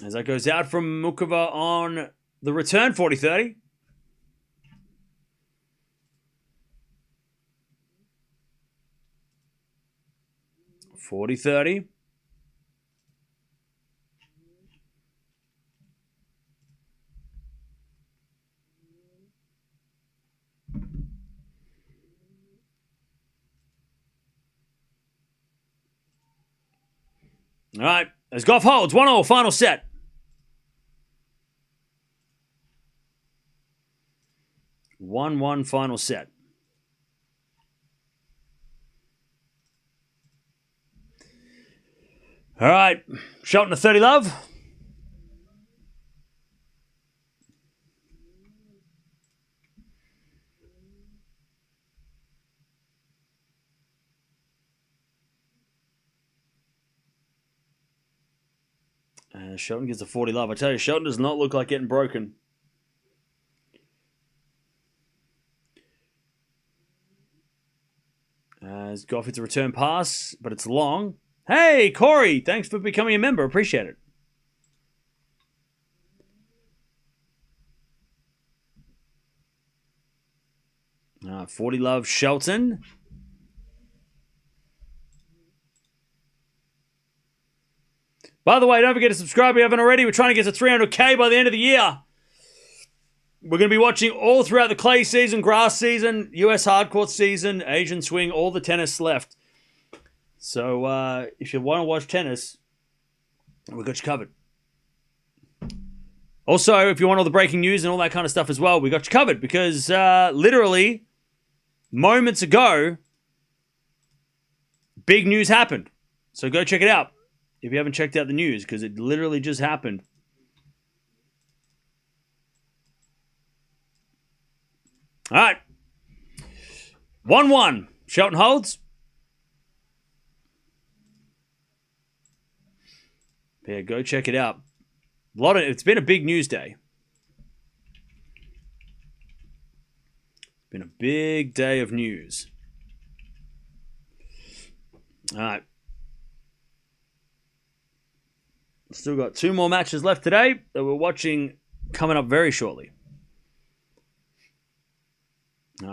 As that goes out from Muchova on the return, 40-30. All right, as Gauff holds, 1-0, final set. One final set. All right, Shelton to 30 love. Shelton gets a 40 love. I tell you, Shelton does not look like getting broken. As Gauff hits a return pass, but it's long. Hey, Corey, thanks for becoming a member. Appreciate it. 40 love, Shelton. By the way, don't forget to subscribe if you haven't already. We're trying to get to 300K by the end of the year. We're going to be watching all throughout the clay season, grass season, US hardcourt season, Asian swing, all the tennis left. So if you want to watch tennis, we've got you covered. Also, if you want all the breaking news and all that kind of stuff as well, we got you covered because literally moments ago, big news happened. So go check it out if you haven't checked out the news because it literally just happened. All right. 1-1. Shelton holds. Yeah, go check it out. It's been a big news day. Been a big day of news. All right. Still got 2 more matches left today that we're watching coming up very shortly.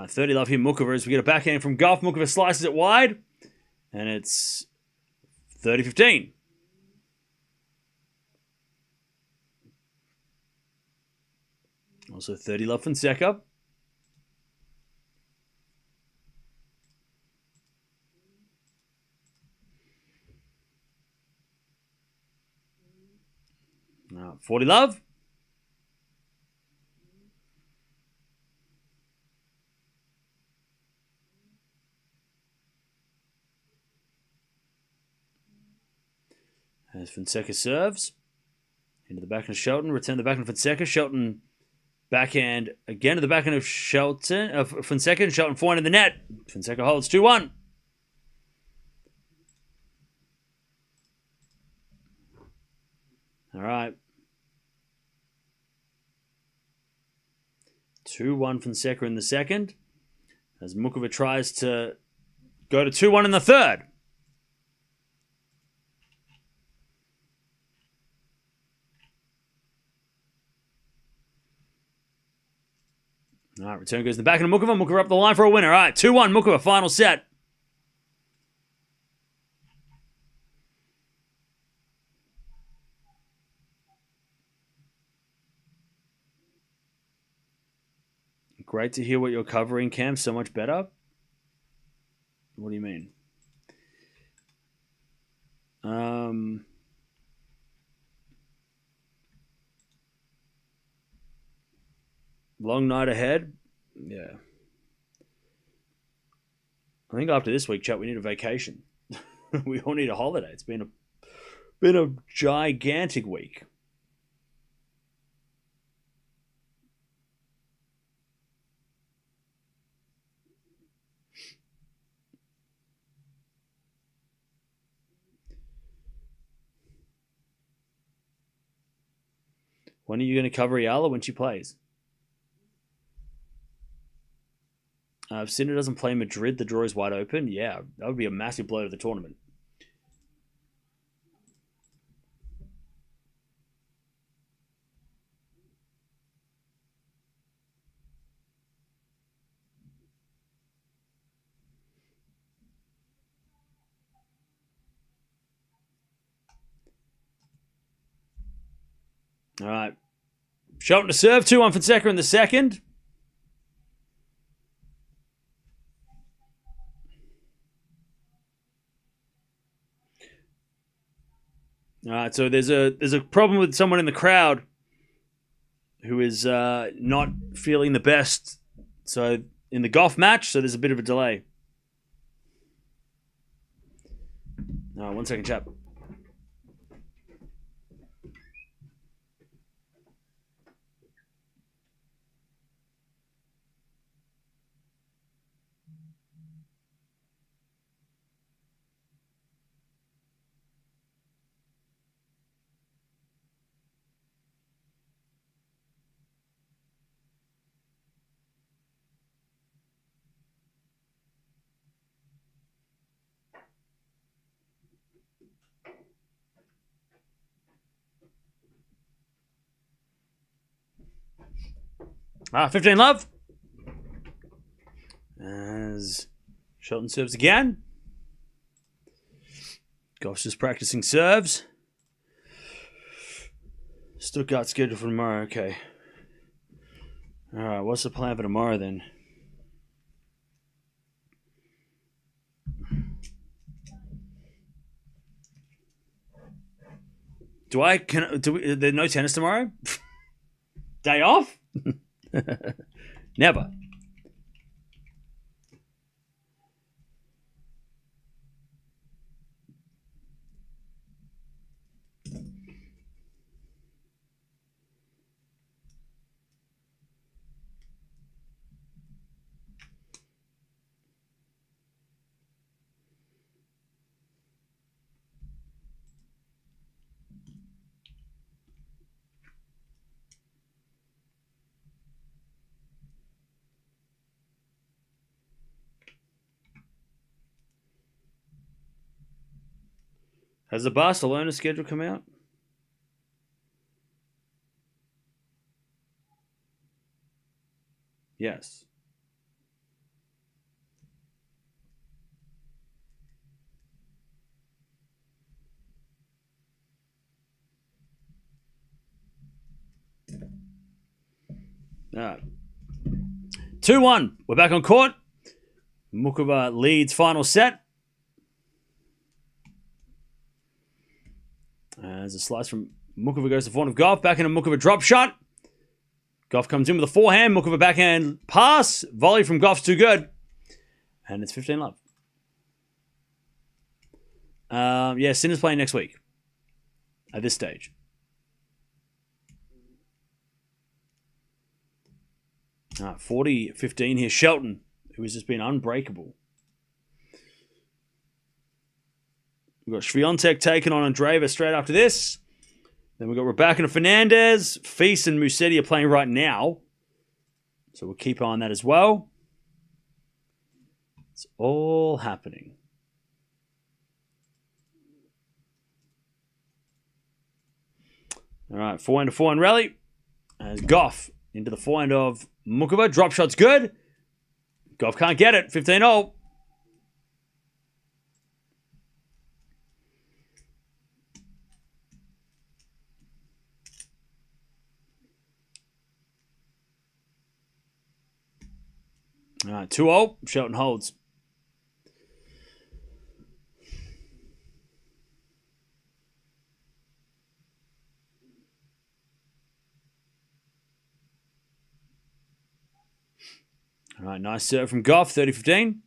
30 love here, Muchova, as we get a backhand from Gauff. Muchova slices it wide, and it's 30-15. Also 30 love Fonseca. Now 40 love. As Fonseca serves. Into the backhand of Shelton. Return the backhand of Fonseca. Shelton backhand again to the backhand of Fonseca. And Shelton forehand in the net. Fonseca holds 2-1. All right. 2-1 Fonseca in the second. As Muchova tries to go to 2-1 in the third. All right, return goes to the back of Muchova. Muchova up the line for a winner. All right, 2-1 Muchova, final set. Great to hear what you're covering, Cam. So much better. What do you mean? Long night ahead. Yeah. I think after this week, chat, we need a vacation. We all need a holiday. It's been a gigantic week. When are you going to cover Eala when she plays? If Sinner doesn't play Madrid, the draw is wide open. Yeah, that would be a massive blow to the tournament. All right. Shelton to serve. 2-1 Fonseca in the second. All right, so there's a problem with someone in the crowd who is not feeling the best. So in the Gauff match, so there's a bit of a delay. 1 second, chap. Ah, 15 love. As Shelton serves again. Gauff's just practicing serves. Stuttgart scheduled for tomorrow. Okay. All right, what's the plan for tomorrow then? There's no tennis tomorrow? Day off? Never. Has the Barcelona schedule come out? Yes. All right. 2-1. We're back on court. Muchova leads final set. As a slice from Muchova goes to forehand of Gauff. Back into Muchova drop shot. Gauff comes in with a forehand. Muchova backhand pass. Volley from Gauff's too good. And it's 15 love. Yeah, Sinner's playing next week. At this stage. All right, 40-15 here. Shelton, who has just been unbreakable. We've got Swiatek taking on Andreeva straight after this. Then we've got Raducanu and Fernandez. Feast and Musetti are playing right now. So we'll keep on that as well. It's all happening. All right, forehand to forehand rally. As Gauff into the forehand of Muchova. Drop shot's good. Gauff can't get it. 15-0. All right, 2-0. Shelton holds. All right, nice serve from Gauff, 30-15.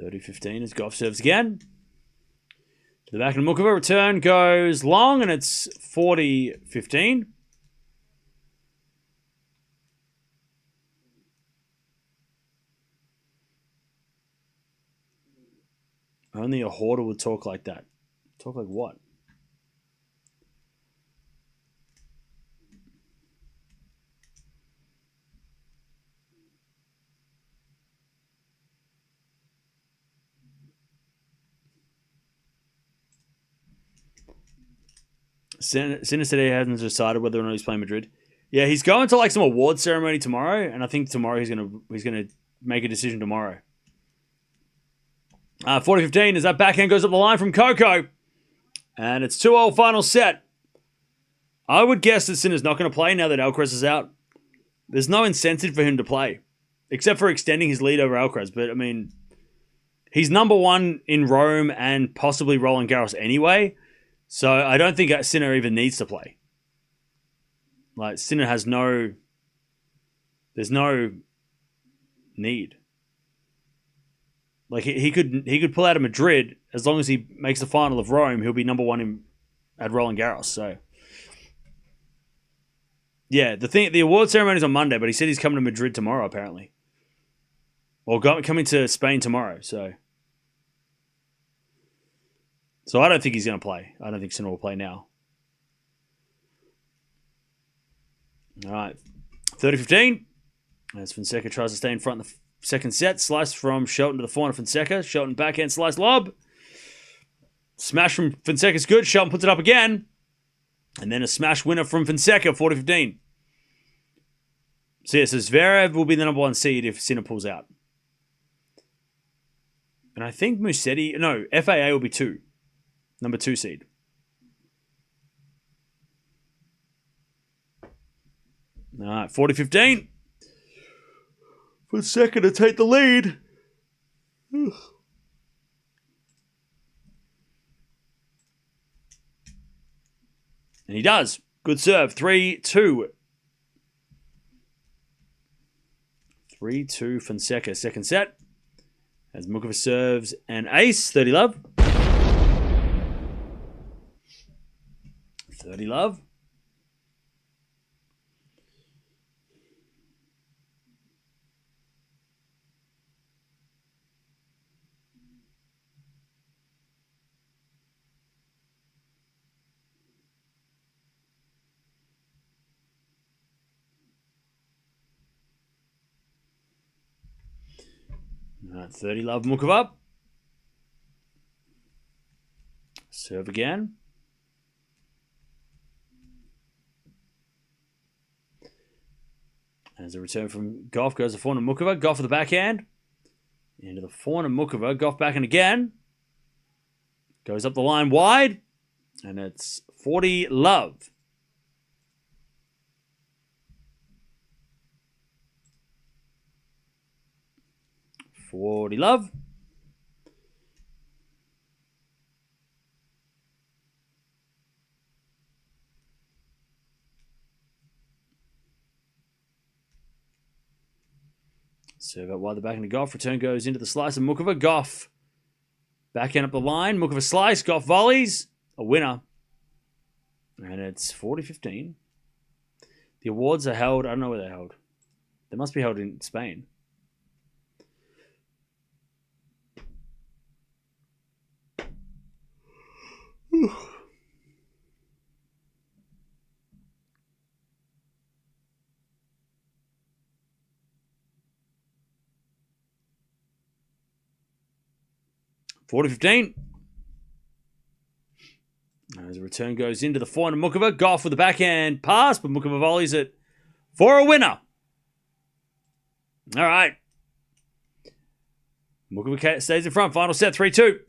As Gauff serves again. To the back of Muchova. Return goes long, and it's 40-15. Only a hoarder would talk like that. Talk like what? Sinner said he hasn't decided whether or not he's playing Madrid. Yeah, he's going to like some award ceremony tomorrow, and I think tomorrow he's gonna make a decision tomorrow. 40-15 as that backhand goes up the line from Coco, and it's 2-0 final set. I would guess that Sinner's not going to play now that Alcaraz is out. There's no incentive for him to play, except for extending his lead over Alcaraz. But I mean, he's number one in Rome and possibly Roland Garros anyway. So I don't think Sinner even needs to play. Like, Sinner has no... There's no need. Like, he could pull out of Madrid. As long as he makes the final of Rome, he'll be number one at Roland Garros. So, yeah, the award ceremony is on Monday, but he said he's coming to Madrid tomorrow, apparently. Or coming to Spain tomorrow, so... So I don't think he's going to play. I don't think Sinner will play now. All right. 30-15. As Fonseca tries to stay in front in the second set. Slice from Shelton to the forehand of Fonseca. Shelton backhand slice lob. Smash from Fonseca's good. Shelton puts it up again. And then a smash winner from Fonseca, 40-15. So yeah, so Zverev will be the number one seed if Sinner pulls out. And I think FAA will be 2. Number 2 seed. All right, 40-15. Fonseca to take the lead. And he does. Good serve. 3-2. 3-2 Fonseca. Second set. As Muchova serves an ace. 30-love. 30-love. All right, 30-love Muchova. Serve again. As a return from Gauff goes to forehand of Muchova. Gauff with the backhand. Into the forehand of Muchova. Gauff backhand again. Goes up the line wide. And it's 40-love. Love. Serve out wide the backhand of Gauff. Return goes into the slice of Muchova. Gauff. Backhand up the line. Muchova slice. Gauff volleys. A winner. And it's 40-15. The awards are held. I don't know where they're held. They must be held in Spain. Whew. (40-15). As a return goes into the forehand of Muchova. Gauff with the backhand pass, but Muchova volleys it for a winner. All right. Muchova stays in front. Final set, 3-2.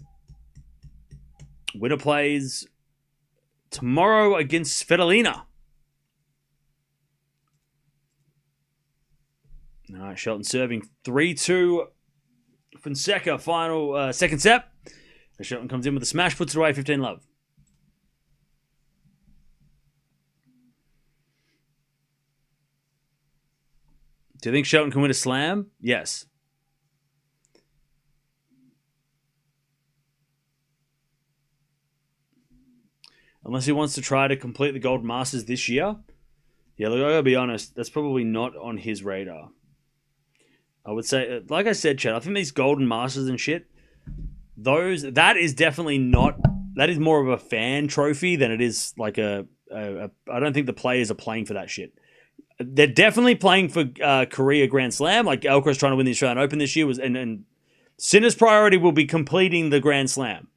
Winner plays tomorrow against Svitolina. All right, Shelton serving 3-2. Fonseca, final second set. As Shelton comes in with a smash, puts it away, 15-love. Do you think Shelton can win a slam? Yes. Unless he wants to try to complete the Gold Masters this year. Yeah, look, I gotta be honest, that's probably not on his radar. I would say, like I said, Chad, I think these Golden Masters and shit, that is definitely not. That is more of a fan trophy than it is like a I don't think the players are playing for that shit. They're definitely playing for Korea Grand Slam. Like Alcaraz trying to win the Australian Open this year and Sinner's priority will be completing the Grand Slam.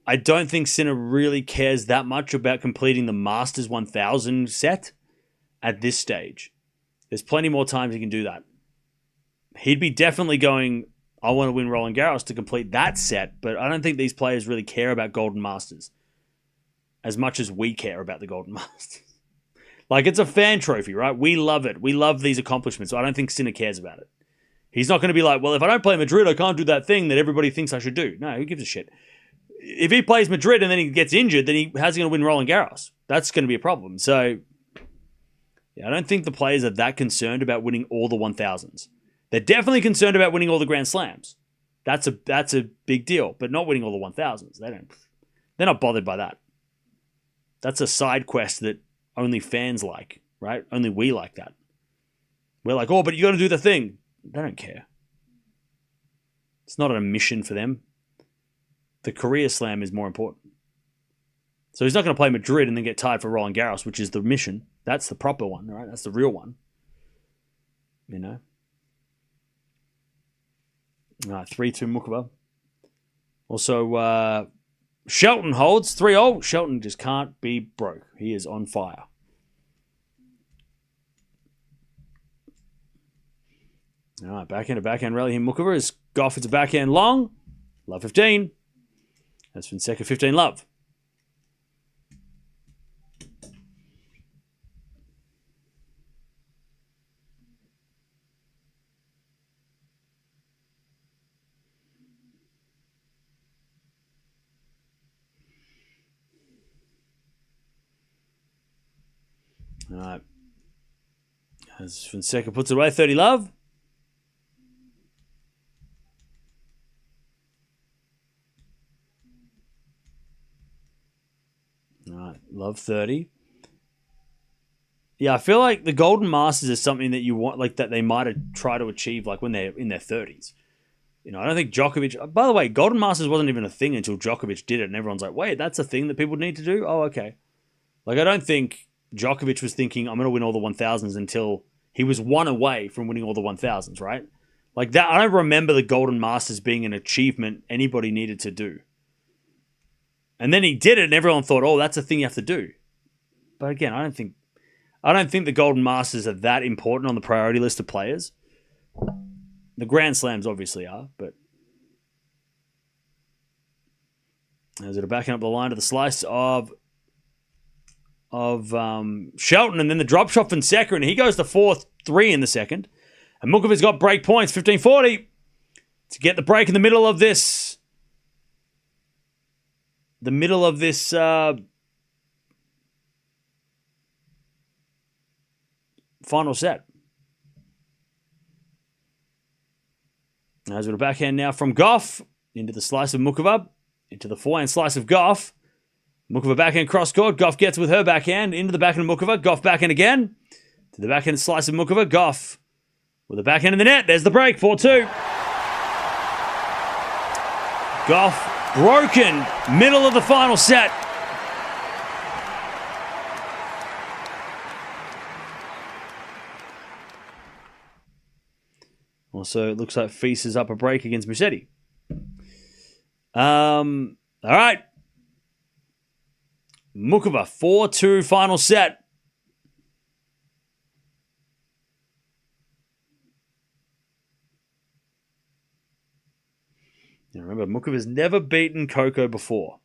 I don't think Sinner really cares that much about completing the Masters 1000 set at this stage. There's plenty more times he can do that. He'd be definitely going, I want to win Roland Garros to complete that set, but I don't think these players really care about Golden Masters as much as we care about the Golden Masters. Like, it's a fan trophy, right? We love it. We love these accomplishments. So I don't think Sinner cares about it. He's not going to be like, well, if I don't play Madrid, I can't do that thing that everybody thinks I should do. No, who gives a shit? If he plays Madrid and then he gets injured, then how's he going to win Roland Garros? That's going to be a problem. So, yeah, I don't think the players are that concerned about winning all the 1000s. They're definitely concerned about winning all the Grand Slams. That's a big deal, but not winning all the 1000s. They're not bothered by that. That's a side quest that only fans like, right? Only we like that. We're like, oh, but you got to do the thing. They don't care. It's not a mission for them. The Korea Slam is more important. So he's not going to play Madrid and then get tired for Roland Garros, which is the mission. That's the proper one, right? That's the real one. You know? 3-2 Muchova. Also, Shelton holds 3-0. Shelton just can't be broke. He is on fire. All right, backhand rally here. Muchova is Gauff. It's a backhand long. Love 15. That's Fonseca 15 love. All right. As Fonseca puts it away, 30 love. All right, love 30. Yeah, I feel like the Golden Masters is something that you want, like that they might try to achieve, like when they're in their 30s. You know, I don't think Djokovic. By the way, Golden Masters wasn't even a thing until Djokovic did it, and everyone's like, "Wait, that's a thing that people need to do." Oh, okay. Like, I don't think Djokovic was thinking, I'm going to win all the 1000s until he was one away from winning all the 1000s, right? Like that, I don't remember the Golden Masters being an achievement anybody needed to do. And then he did it, and everyone thought, oh, that's a thing you have to do. But again, I don't think the Golden Masters are that important on the priority list of players. The Grand Slams obviously are, but as it backing up the line to the slice of Shelton, and then the drop shot Fonseca, and he goes to 4-3 in the second. And Muchova's got break points, 15-40, to get the break in the middle of this. Final set. As with a backhand now from Gauff into the slice of Muchova, into the forehand slice of Gauff. Muchova backhand cross court. Gauff gets with her backhand into the backhand of Muchova. Gauff backhand again to the backhand slice of Muchova. Gauff with a backhand in the net. There's the break. 4-2. Gauff broken. Middle of the final set. Also, it looks like Feast is up a break against Musetti. All right. Muchova, 4-2 final set. Now remember, Muchova's never beaten Coco before.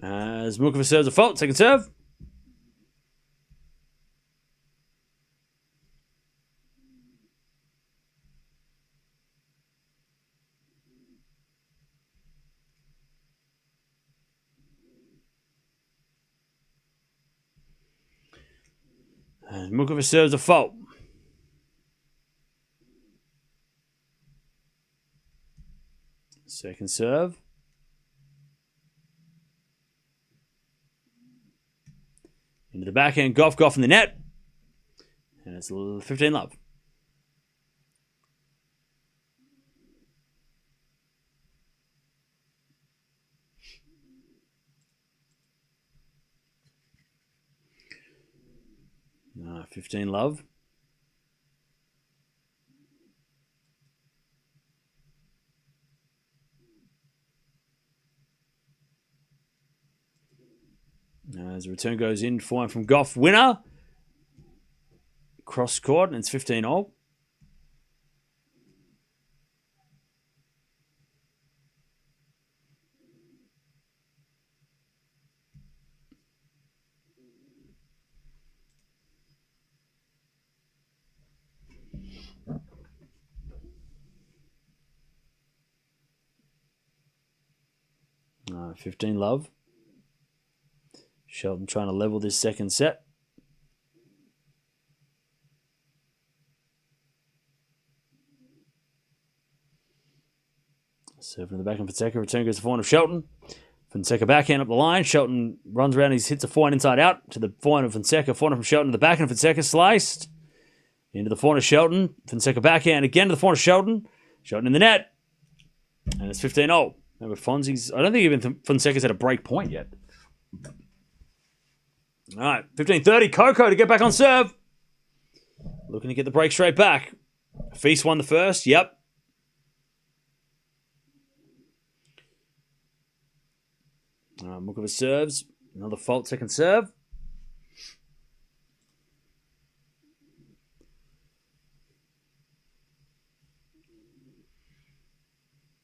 As Muchova serves a fault, second serve. And Muchova serves a fault. Second serve. Into the backhand, Gauff in the net. And it's 15 love. No, 15 love. As the return goes in, forehand from Gauff, winner. Cross court, and it's 15 all. No, 15 love. Shelton trying to level this second set. Serving in the back of Fonseca. Return goes to forehand of Shelton. Fonseca backhand up the line. Shelton runs around. He hits a forehand inside out to the forehand of Fonseca. Forehand from Shelton to the backhand of Fonseca. Sliced. Into the forehand of Shelton. Fonseca backhand again to the forehand of Shelton. Shelton in the net. And it's 15-0. Remember, Fonzie's... I don't think even Fonseca's had a break point yet. All right, 15-30. Coco to get back on serve. Looking to get the break straight back. Feast won the first. Yep. Muchova serves. Another fault second serve.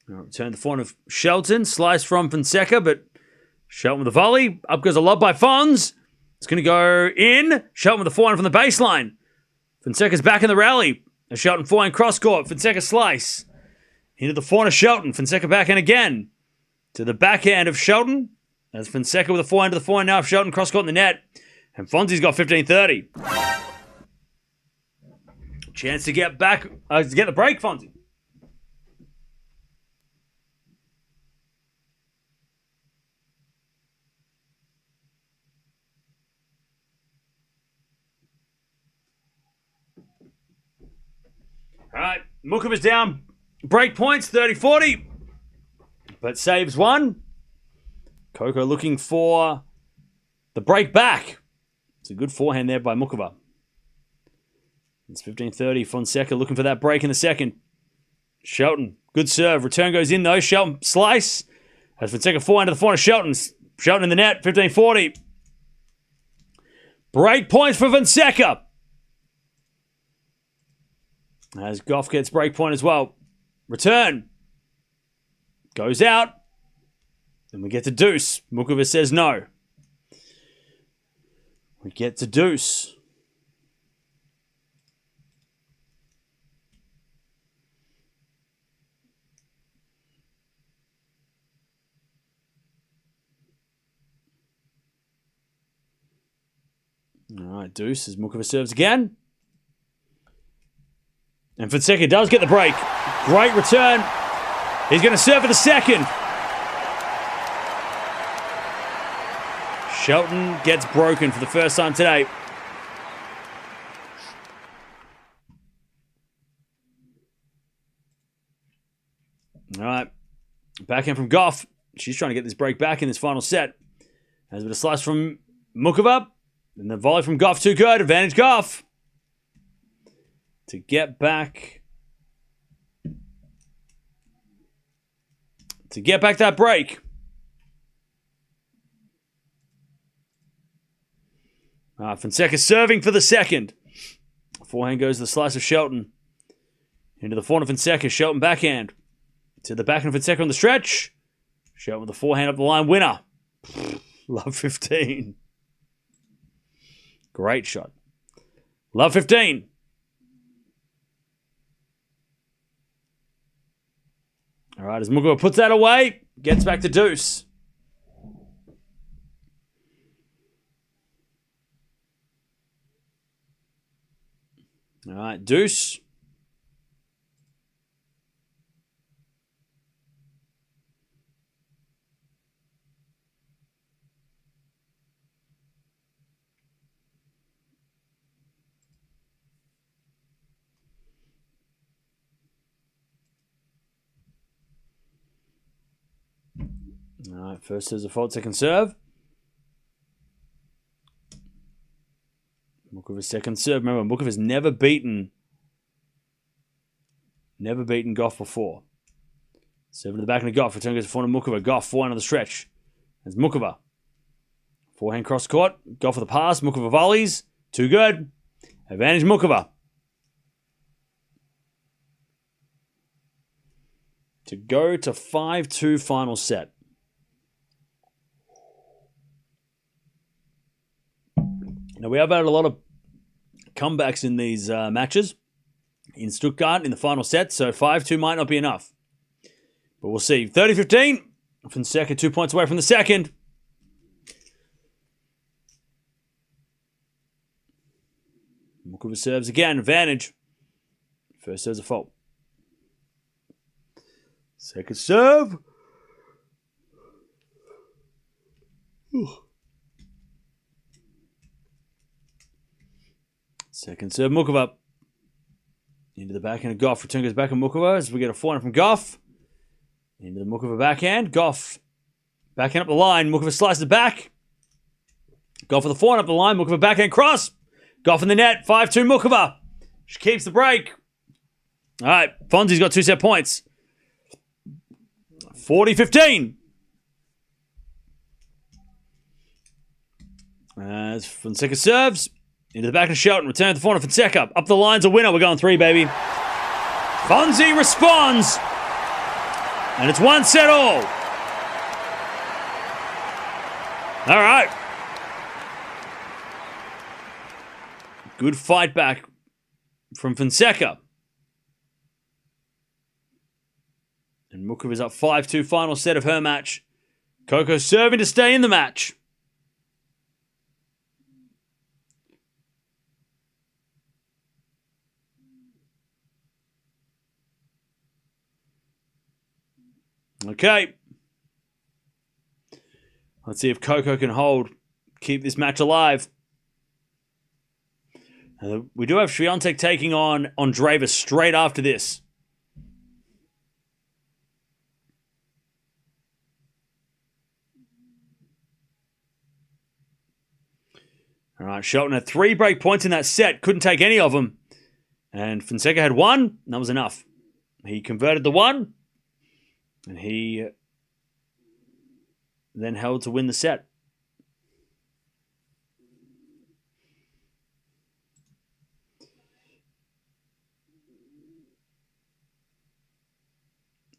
Return the forehand of Shelton. Slice from Fonseca, but Shelton with a volley. Up goes a lob by Fons. It's going to go in. Shelton with the forehand from the baseline. Fonseca's back in the rally. A Shelton forehand cross court. Fonseca slice. Into the forehand of Shelton. Fonseca backhand again. To the backhand of Shelton. As Fonseca with a forehand to the forehand now of Shelton. Cross court in the net. And Fonzie's got 15-30. Chance to get back. To get the break, Fonzie. All right, Muchova's down. Break points, 30-40. But saves one. Coco looking for the break back. It's a good forehand there by Muchova. It's 15-30. Fonseca looking for that break in the second. Shelton, good serve. Return goes in though. Shelton slice. As Fonseca forehand to the forehand of Shelton. Shelton in the net, 15-40. Break points for Fonseca. As Gauff gets break point as well. Return. Goes out. And we get to deuce. Muchova says no. We get to deuce. All right, deuce as Muchova serves again. And Fonseca does get the break. Great return. He's going to serve for the second. Shelton gets broken for the first time today. All right. Backhand from Gauff. She's trying to get this break back in this final set. Has a bit of slice from Muchova. And the volley from Gauff too good. Advantage Gauff. To get back. To get back that break. Fonseca serving for the second. Forehand goes to the slice of Shelton. Into the forehand of Fonseca. Shelton backhand. To the backhand of Fonseca on the stretch. Shelton with the forehand up the line. Winner. Love 15. Great shot. Love 15. All right, as Muchova puts that away, gets back to deuce. All right, deuce. All right, first serve's a fault, second serve. Muchova's second serve. Remember, Muchova's never beaten Gauff before. Serve to the back of Gauff. Return goes to forehand of Muchova. Gauff, forehand of the stretch. There's Muchova. Forehand cross court. Gauff for the pass. Muchova volleys. Too good. Advantage Muchova. To go to 5-2 final set. Now, we have had a lot of comebacks in these matches in Stuttgart in the final set, so 5-2 might not be enough. But we'll see. 30-15. Fonseca 2 points away from the second. Muchova serves again. Advantage. First serve's a fault. Second serve. Second serve, Muchova. Into the backhand of Gauff. Return goes back on Muchova as we get a forehand from Gauff. Into the Muchova backhand. Gauff. Backhand up the line. Muchova slices it back. Gauff for the forehand up the line. Muchova backhand cross. Gauff in the net. 5-2 Muchova. She keeps the break. All right. Fonzie's got 2 set points. 40-15. As Fonseca serves. Into the back of Shelton. Return to the forehand of Fonseca. Up the line's a winner. We're going 3, baby. Fonzie responds. And it's 1 set all. All right. Good fight back from Fonseca. And Muchova's up 5-2 final set of her match. Coco serving to stay in the match. Okay. Let's see if Coco can keep this match alive. We do have Swiatek taking on Andreeva straight after this. All right, Shelton had 3 break points in that set. Couldn't take any of them. And Fonseca had 1, and that was enough. He converted the 1, and he then held to win the set.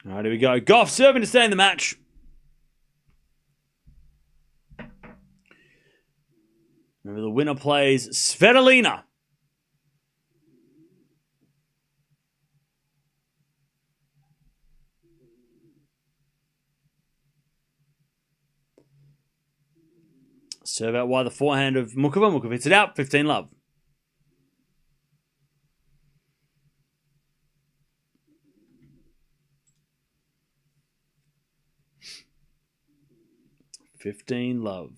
All right, here we go. Gauff serving to stay in the match. Remember, the winner plays Svitolina. Serve out wide the forehand of Muchova. Muchova hits it out. 15-love. $15-love.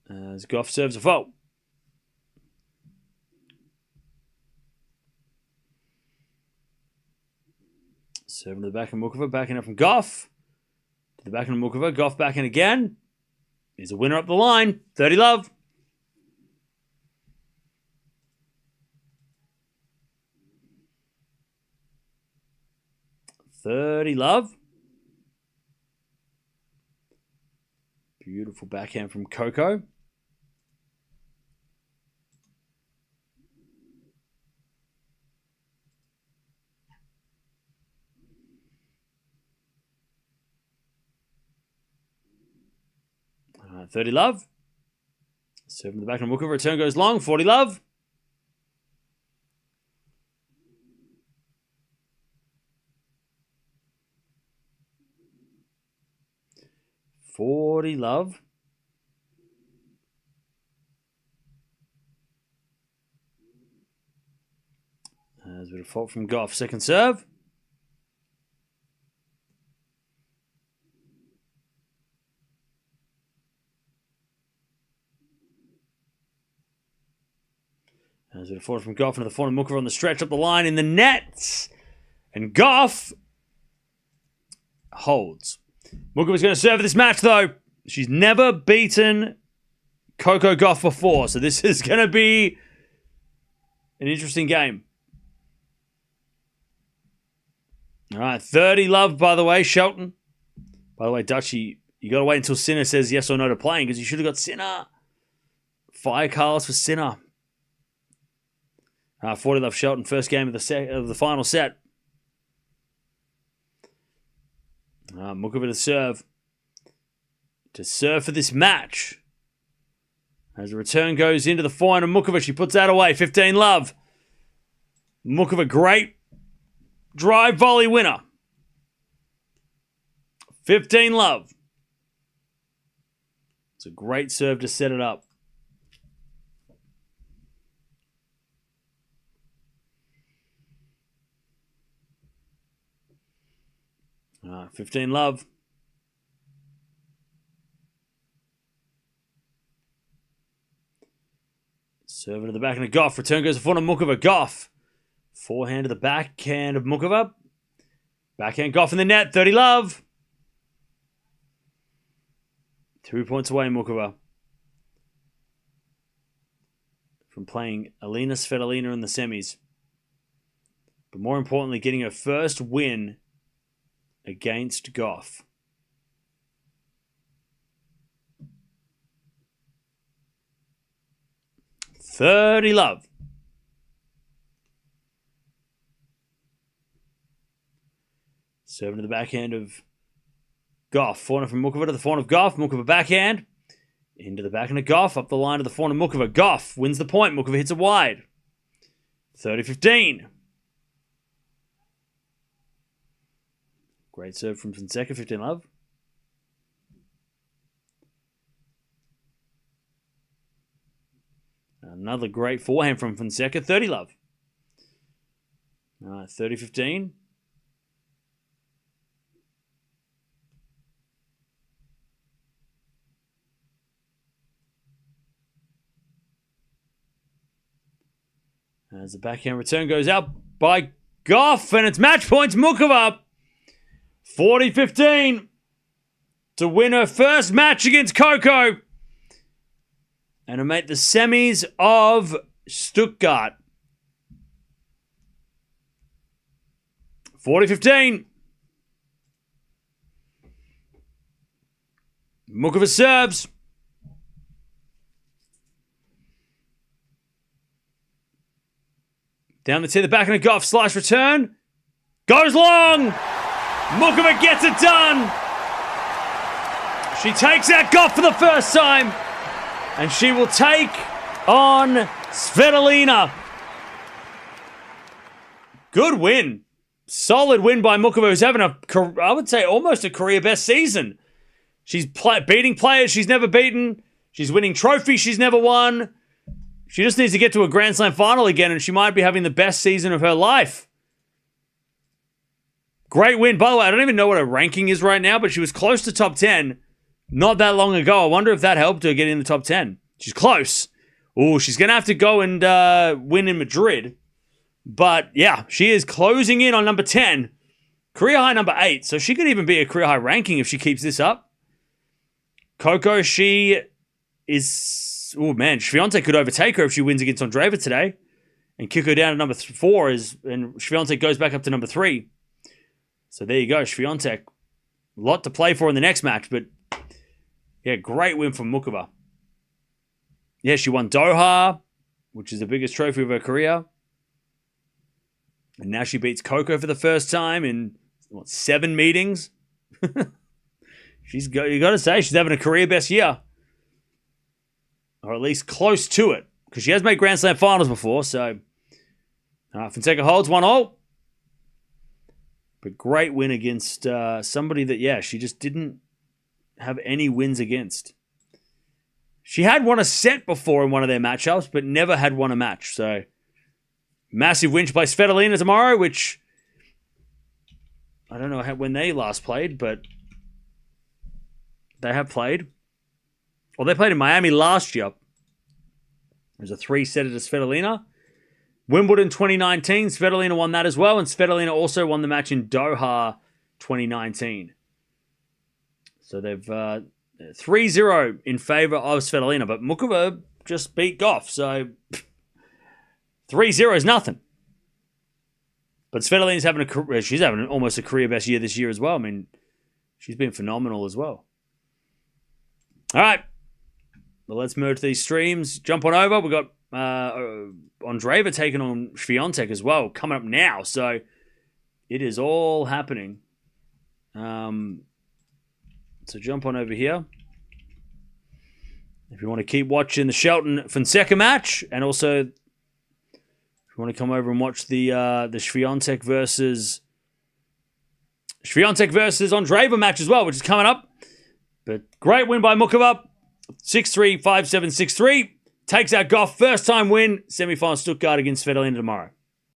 As Gauff serves a fault. Serving to the back of Muchova. Backing up from Gauff. To the back of Muchova. Gauff backing again. He's a winner up the line. 30-love. $30-love. Beautiful backhand from Coco. All right, 30-love. Serving the back of Muchova. Return goes long. 40-love. $40-love. As we default from Gauff. Second serve. As we default from Gauff into the forehand. Muchova on the stretch up the line in the nets. And Gauff holds. Muchova's going to serve this match, though. She's never beaten Coco Gauff before, so this is going to be an interesting game. All right, 30 love, by the way, Shelton. By the way, Dutchie, you got to wait until Sinner says yes or no to playing, because you should have got Sinner. Fire Carlos for Sinner. 40 love, Shelton. First game of the final set. Muchova to serve. To serve for this match. As the return goes into the forehand of Muchova, she puts that away. 15 love. Muchova, great drive volley winner. 15 love. It's a great serve to set it up. All right, 15 love. Serve to the backhand of Gauff. Return goes to front of Muchova. Gauff. Forehand to the backhand of Muchova. Backhand Gauff in the net. 30 love. 2 points away, Muchova. From playing Aryana Sabalenka in the semis. But more importantly, getting her first win against Gauff. $30 love. Serving to the backhand of Gauff. Forehand from Muchova to the forehand of Gauff. Muchova backhand. Into the backhand of Gauff. Up the line to the forehand of Muchova. Gauff wins the point. Muchova hits it wide. 30-15. Great serve from Fonseca. 15 love. Another great forehand from Fonseca. 30 love. 30-15. As the backhand return goes out by Gauff, and it's match points. Muchova 40-15 to win her first match against Coco and to make the semis of Stuttgart. 40-15. Muchova serves. Down the tee, the backhand of Gauff, slice return. Goes long. Muchova gets it done. She takes out Gauff for the first time. And she will take on Svitolina. Good win. Solid win by Muchova, who's having I would say, almost a career best season. She's beating players she's never beaten. She's winning trophies she's never won. She just needs to get to a Grand Slam final again, and she might be having the best season of her life. Great win. By the way, I don't even know what her ranking is right now, but she was close to top 10 not that long ago. I wonder if that helped her get in the top 10. She's close. Oh, she's going to have to go and win in Madrid. But, yeah, she is closing in on number 10. Career high number 8. So she could even be a career high ranking if she keeps this up. Coco, she is... Oh, man, Swiatek could overtake her if she wins against Andreeva today and kick her down to number 4, and Swiatek goes back up to number 3. So there you go, Swiatek. A lot to play for in the next match, but yeah, great win from Muchova. Yeah, she won Doha, which is the biggest trophy of her career. And now she beats Coco for the first time in, 7 meetings? You got to say, she's having a career best year. Or at least close to it. Because she has made Grand Slam finals before, so... Fonseca holds 1-0. But great win against somebody that, yeah, she just didn't have any wins against. She had won a set before in one of their matchups, but never had won a match. So, massive win. She plays Svitolina tomorrow, which... I don't know when they last played, but... They have played. Well, they played in Miami last year. There's a 3-setter to Svitolina. Wimbledon 2019, Svitolina won that as well, and Svitolina also won the match in Doha 2019. So they've 3-0 in favour of Svitolina, but Muchova just beat Gauff, so 3-0 is nothing. But Svitolina's having almost a career best year this year as well. I mean, she's been phenomenal as well. All right. Well, let's merge these streams. Jump on over. We've got Andreeva taking on Swiatek as well, coming up now. So it is all happening. So jump on over here. If you want to keep watching the Shelton Fonseca match, and also if you want to come over and watch the Swiatek versus Andreeva match as well, which is coming up. But great win by Muchova. 6-3, 5-7, 6-3. Takes out Gauff. First time win. Semi-final Stuttgart against Svitolina tomorrow.